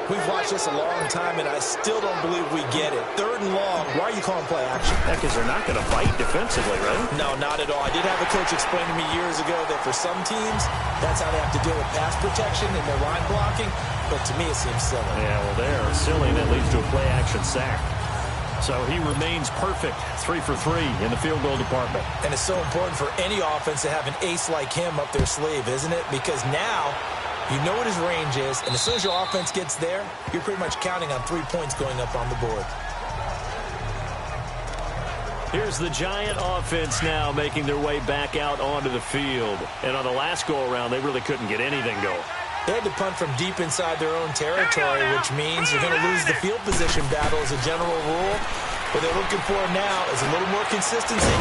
Speaker 3: We've watched this a long time, and I still don't believe we get it. 3rd and long. Why are you calling play action?
Speaker 2: Heck, because they're not going to bite defensively, right?
Speaker 3: No, not at all. I did have a coach explain to me years ago that for some teams, that's how they have to deal with pass protection and their line blocking. But to me, it seems silly.
Speaker 2: Yeah, well, they're silly, and it leads to a play-action sack. So he remains perfect, 3 for 3 in the field goal department.
Speaker 3: And it's so important for any offense to have an ace like him up their sleeve, isn't it? Because now you know what his range is, and as soon as your offense gets there, you're pretty much counting on 3 points going up on the board.
Speaker 2: Here's the Giant offense now making their way back out onto the field. And on the last go-around, they really couldn't get anything going.
Speaker 3: They had to punt from deep inside their own territory, which means you're going to lose the field position battle as a general rule. What they're looking for now is a little more consistency.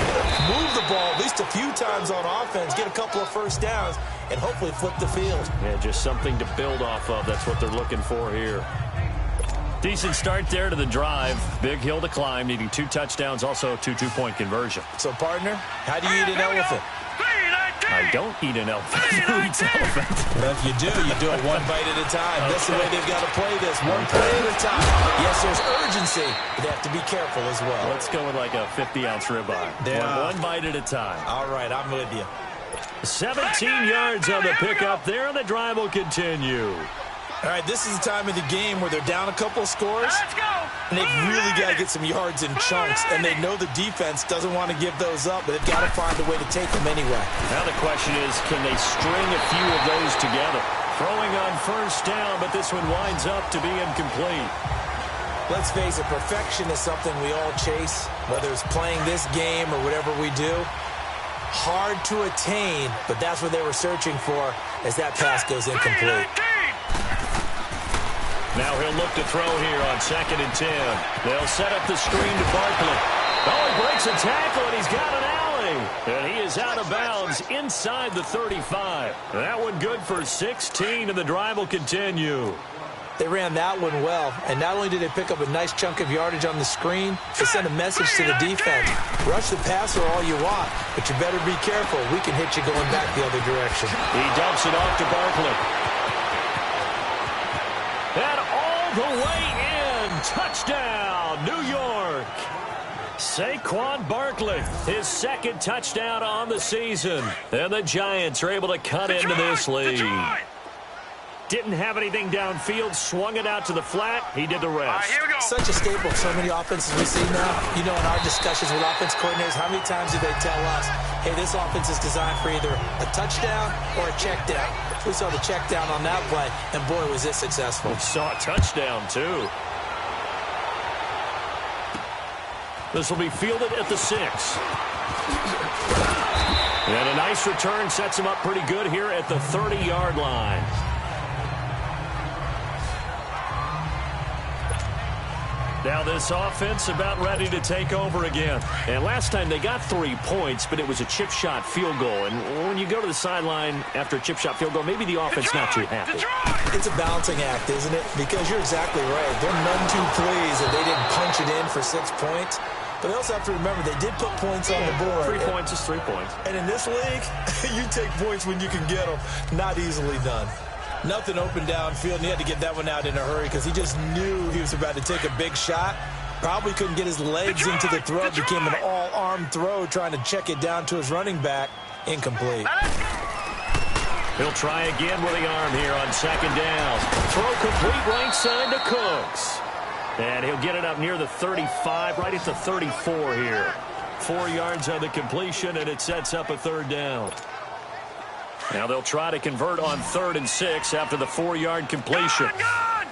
Speaker 3: Move the ball at least a few times on offense, get a couple of first downs, and hopefully flip the field.
Speaker 2: Yeah, just something to build off of. That's what they're looking for here. Decent start there to the drive. Big hill to climb, needing 2 touchdowns, also a 2 two-point conversion.
Speaker 3: So, partner, how do you eat an elephant?
Speaker 2: I don't eat an elephant. Who eats elephant?
Speaker 3: Well, if you do it one bite at a time. Okay. That's the way they've got to play this, one play at a time. Yes, there's urgency, but they have to be careful as well.
Speaker 2: Let's go with like a 50-ounce ribeye.
Speaker 3: Yeah.
Speaker 2: One bite at a time.
Speaker 3: All right, I'm with you.
Speaker 2: 17 yards on the pickup there, and the drive will continue.
Speaker 3: All right, this is the time of the game where they're down a couple of scores, and they've really got to get some yards in chunks, and they know the defense doesn't want to give those up, but they've got to find a way to take them anyway.
Speaker 2: Now the question is, can they string a few of those together? Throwing on first down, but this one winds up to be incomplete.
Speaker 3: Let's face it, perfection is something we all chase, whether it's playing this game or whatever we do. Hard to attain, but that's what they were searching for as that pass goes incomplete.
Speaker 2: Now he'll look to throw here on 2nd and 10. They'll set up the screen to Barkley. Oh, he breaks a tackle, and he's got an alley. And he is out of bounds inside the 35. That one good for 16, and the drive will continue.
Speaker 3: They ran that one well, and not only did they pick up a nice chunk of yardage on the screen, they sent a message to the defense. Rush the passer all you want, but you better be careful. We can hit you going back the other direction.
Speaker 2: He dumps it off to Barkley. And all the way in, touchdown, New York. Saquon Barkley, his 2nd touchdown on the season. And the Giants are able to cut into this lead. Didn't have anything downfield, swung it out to the flat. He did the rest.
Speaker 4: Here we go.
Speaker 3: Such a staple of so many offenses we see now. You know, in our discussions with offense coordinators, how many times do they tell us, hey, this offense is designed for either a touchdown or a check down. We saw the check down on that play, and boy, was it successful.
Speaker 2: We saw a touchdown, too. This will be fielded at the 6. And a nice return sets him up pretty good here at the 30-yard line. Now this offense about ready to take over again. And last time they got 3 points, but it was a chip shot field goal. And when you go to the sideline after a chip shot field goal, maybe the offense not too happy.
Speaker 3: It's a balancing act, isn't it? Because you're exactly right. They're none too pleased that they didn't punch it in for 6 points. But they also have to remember they did put points on the board.
Speaker 2: 3 points is 3 points.
Speaker 3: And in this league, you take points when you can get them. Not easily done. Nothing open downfield, and he had to get that one out in a hurry because he just knew he was about to take a big shot. Probably couldn't get his legs into the throw. It became an all-arm throw trying to check it down to his running back. Incomplete.
Speaker 2: He'll try again with the arm here on 2nd down. Throw complete right side to Cooks. And he'll get it up near the 35, right at the 34 here. 4 yards on the completion, and it sets up a 3rd down. Now they'll try to convert on 3rd and 6 after the 4-yard completion.
Speaker 4: Gone!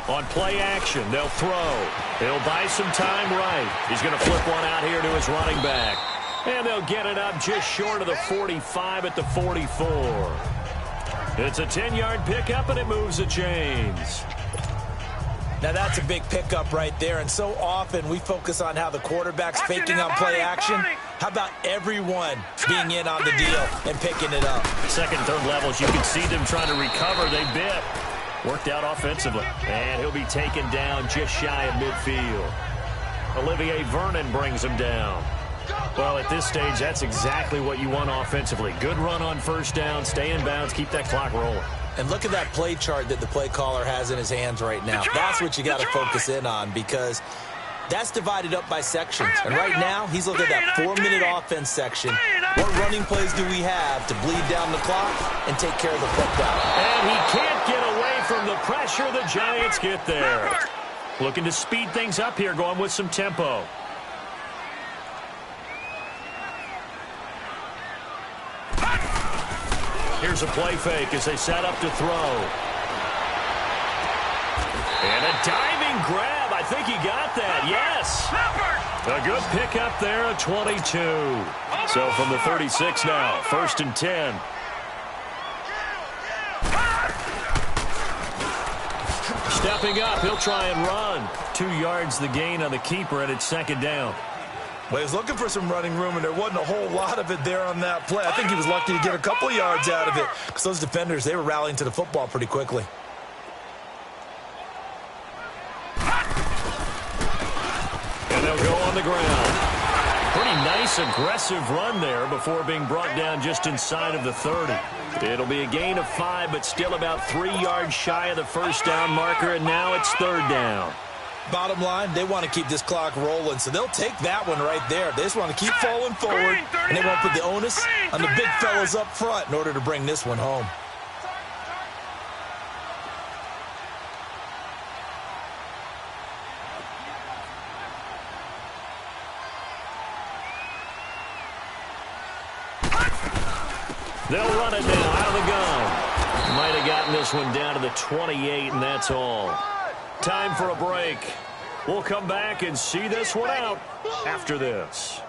Speaker 2: On play action, they'll throw. He'll buy some time right. He's going to flip one out here to his running back. And they'll get it up just short of the 45 at the 44. It's a 10-yard pickup, and it moves the chains.
Speaker 3: Now that's a big pickup right there, and so often we focus on how the quarterback's faking on play action. How about everyone being in on the deal and picking it up?
Speaker 2: 2nd and 3rd levels, you can see them trying to recover. They bit. Worked out offensively. And he'll be taken down just shy of midfield. Olivier Vernon brings him down. Well, at this stage, that's exactly what you want offensively. Good run on first down, stay in bounds, keep that clock rolling.
Speaker 3: And look at that play chart that the play caller has in his hands right now. That's what you got to focus in on because that's divided up by sections. And right now, he's looking at that 4-minute offense section. What running plays do we have to bleed down the clock and take care of the football?
Speaker 2: And he can't get away from the pressure. The Giants get there. Looking to speed things up here, going with some tempo. Here's a play fake as they set up to throw. And a diving clean grab. I think he got that. Yes. A good pickup there at 22. So from the 36 now, 1st and 10. Stepping up, he'll try and run. 2 yards the gain on the keeper, and it's 2nd down.
Speaker 3: Well, he was looking for some running room, and there wasn't a whole lot of it there on that play. I think he was lucky to get a couple yards out of it because those defenders, they were rallying to the football pretty quickly.
Speaker 2: And they'll go on the ground. Pretty nice, aggressive run there before being brought down just inside of the 30. It'll be a gain of 5, but still about 3 yards shy of the 1st down marker, and now it's 3rd down.
Speaker 3: Bottom line, they want to keep this clock rolling, so they'll take that one right there. They just want to keep falling forward, and they want to put the onus on the big fellas up front in order to bring this one home.
Speaker 2: They'll run it now out of the gun. Might have gotten this one down to the 28, and that's all. Time for a break. We'll come back and see this one out after this.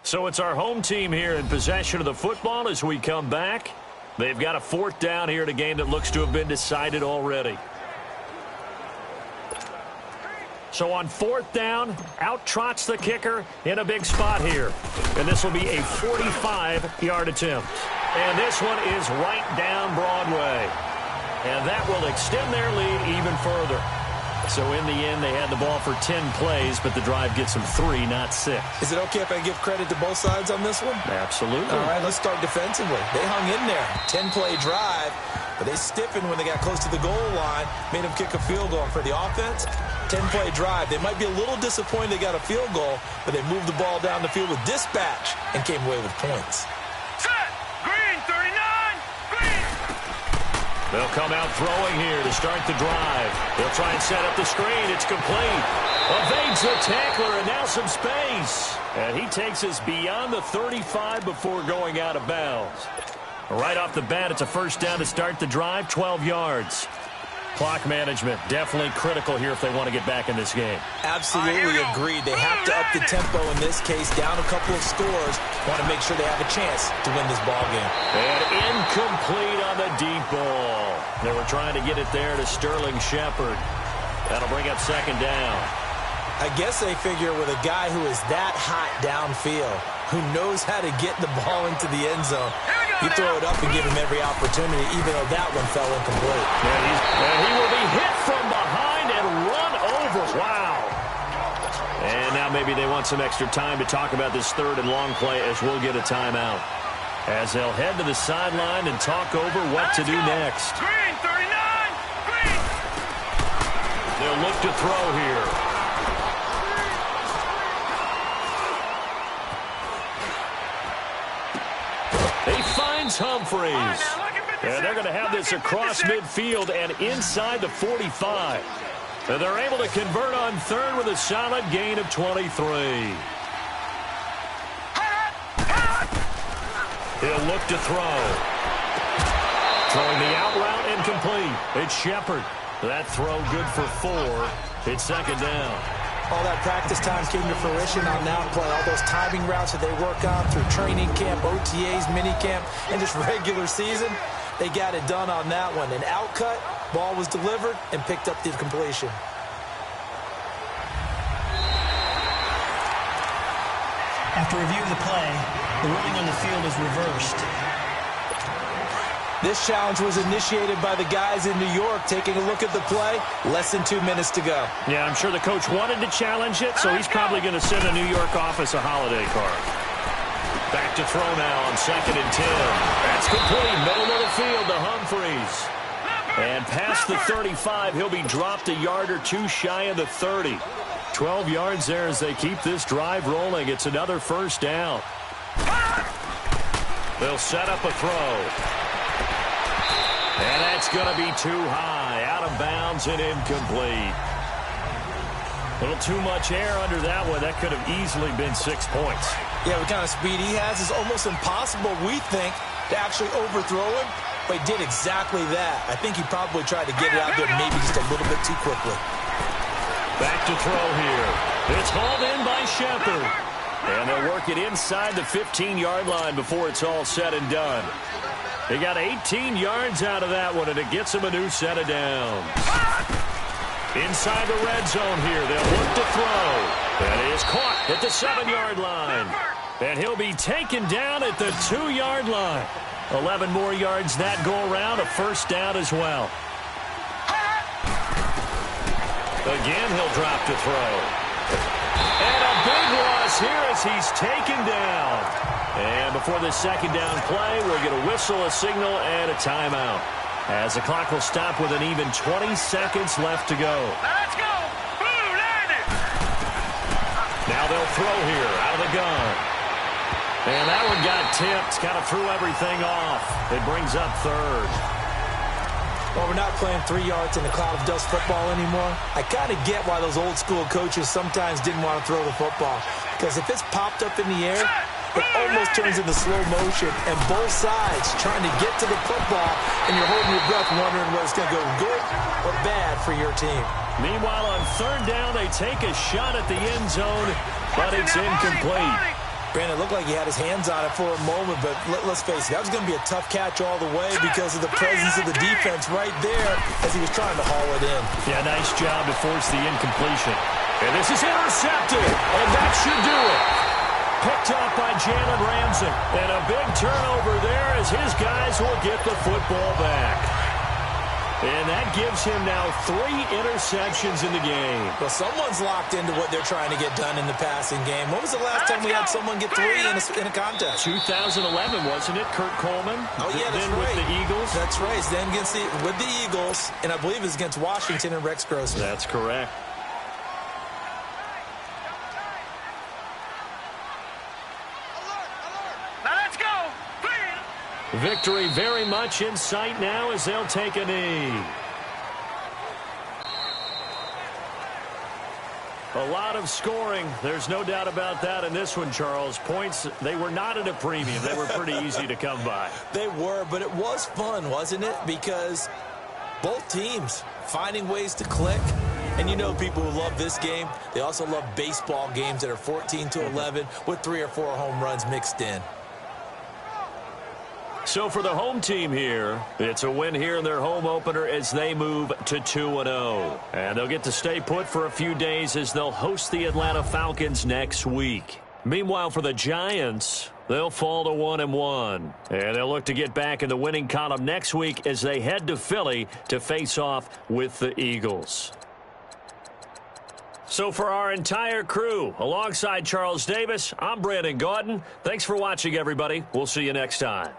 Speaker 2: So it's our home team here in possession of the football as we come back. They've got a 4th down here in a game that looks to have been decided already. So on 4th down, out trots the kicker in a big spot here. And this will be a 45-yard attempt. And this one is right down Broadway. And that will extend their lead even further. So in the end, they had the ball for 10 plays, but the drive gets them 3, not 6.
Speaker 3: Is it okay if I give credit to both sides on this one?
Speaker 2: Absolutely.
Speaker 3: All right, let's start defensively. They hung in there. 10-play drive, but they stiffened when they got close to the goal line, made them kick a field goal. For the offense, 10-play drive. They might be a little disappointed they got a field goal, but they moved the ball down the field with dispatch and came away with points.
Speaker 4: Set. Green, 39. Green.
Speaker 2: They'll come out throwing here to start the drive. They'll try and set up the screen. It's complete. Evades the tackler, and now some space. And he takes us beyond the 35 before going out of bounds. Right off the bat, it's a 1st down to start the drive, 12 yards. Clock management definitely critical here if they want to get back in this game.
Speaker 3: Absolutely agreed. They have to up the tempo in this case, down a couple of scores. Want to make sure they have a chance to win this ball game.
Speaker 2: And incomplete on the deep ball. They were trying to get it there to Sterling Shepard. That'll bring up 2nd down.
Speaker 3: I guess they figure with a guy who is that hot downfield, who knows how to get the ball into the end zone, you throw it up and give him every opportunity, even though that one fell incomplete.
Speaker 2: And he will be hit from behind and run over. Wow. And now maybe they want some extra time to talk about this 3rd and long play as we'll get a timeout. As they'll head to the sideline and talk over what to do next.
Speaker 4: Green, 39. Green.
Speaker 2: They'll look to throw here. He finds Humphreys. And they're going to have this across midfield and inside the 45. And they're able to convert on 3rd with a solid gain of 23. He'll look to throw. Throwing the out route incomplete. It's Shepard. That throw good for 4. It's 2nd down.
Speaker 3: All that practice time came to fruition on that play. All those timing routes that they work on through training camp, OTAs, mini camp, and just regular season, they got it done on that one. An out cut, ball was delivered, and picked up the completion.
Speaker 5: After review of the play, the ruling on the field is reversed.
Speaker 3: This challenge was initiated by the guys in New York. Taking a look at the play, less than 2 minutes to go.
Speaker 2: Yeah, I'm sure the coach wanted to challenge it, so he's probably going to send the New York office a holiday card. Back to throw now on 2nd and 10. That's complete. Middle of the field to Humphreys. And past the 35, he'll be dropped a yard or 2 shy of the 30. 12 yards there as they keep this drive rolling. It's another 1st down. They'll set up a throw. And that's going to be too high. Out of bounds and incomplete. A little too much air under that one. That could have easily been 6 points.
Speaker 3: Yeah, the kind of speed he has is almost impossible, we think, to actually overthrow him. But he did exactly that. I think he probably tried to get it out there maybe just a little bit too quickly.
Speaker 2: Back to throw here. It's hauled in by Shepard. And they'll work it inside the 15-yard line before it's all said and done. They got 18 yards out of that one, and it gets them a new set of downs. Inside the red zone here, they'll look to throw. That is caught at the 7-yard line. And he'll be taken down at the 2-yard line. 11 more yards that go around, a first down as well. Again, he'll drop to throw. And a big loss here as he's taken down. And before the second down play, we're going to whistle a signal and a timeout, as the clock will stop with an even 20 seconds left to go.
Speaker 4: Let's go! Blue landed!
Speaker 2: Now they'll throw here out of the gun. And that one got tipped, kind of threw everything off. It brings up third.
Speaker 3: Well, we're not playing 3 yards in the cloud of dust football anymore. I kind of get why those old school coaches sometimes didn't want to throw the football. Because if it's popped up in the air, it almost turns into slow motion. And both sides trying to get to the football, and you're holding your breath wondering whether it's going to go good or bad for your team.
Speaker 2: Meanwhile, on third down, they take a shot at the end zone, but it's incomplete.
Speaker 3: Brandon, it looked like he had his hands on it for a moment, but let's face it, that was going to be a tough catch all the way because of the presence of the defense right there as he was trying to haul it in.
Speaker 2: Yeah, nice job to force the incompletion. And this is intercepted, and that should do it. Picked off by Jalen Ramsey. And a big turnover there as his guys will get the football back. And that gives him now 3 interceptions in the game.
Speaker 3: Well, someone's locked into what they're trying to get done in the passing game. When was the last time we had someone get 3 in a contest?
Speaker 2: 2011, wasn't it? Kurt Coleman?
Speaker 3: Oh, yeah, that's
Speaker 2: then
Speaker 3: right.
Speaker 2: With the Eagles?
Speaker 3: That's right. Then with the Eagles, and I believe it's against Washington and Rex Grossman.
Speaker 2: That's correct. Victory very much in sight now as they'll take a knee. A lot of scoring. There's no doubt about that in this one, Charles. Points, they were not at a premium. They were pretty easy to come by.
Speaker 3: They were, but it was fun, wasn't it? Because both teams finding ways to click. And you know people who love this game, they also love baseball games that are 14-11 with 3 or 4 home runs mixed in.
Speaker 2: So for the home team here, it's a win here in their home opener as they move to 2-0. And they'll get to stay put for a few days as they'll host the Atlanta Falcons next week. Meanwhile, for the Giants, they'll fall to 1-1. And they'll look to get back in the winning column next week as they head to Philly to face off with the Eagles. So for our entire crew, alongside Charles Davis, I'm Brandon Gaudin. Thanks for watching, everybody. We'll see you next time.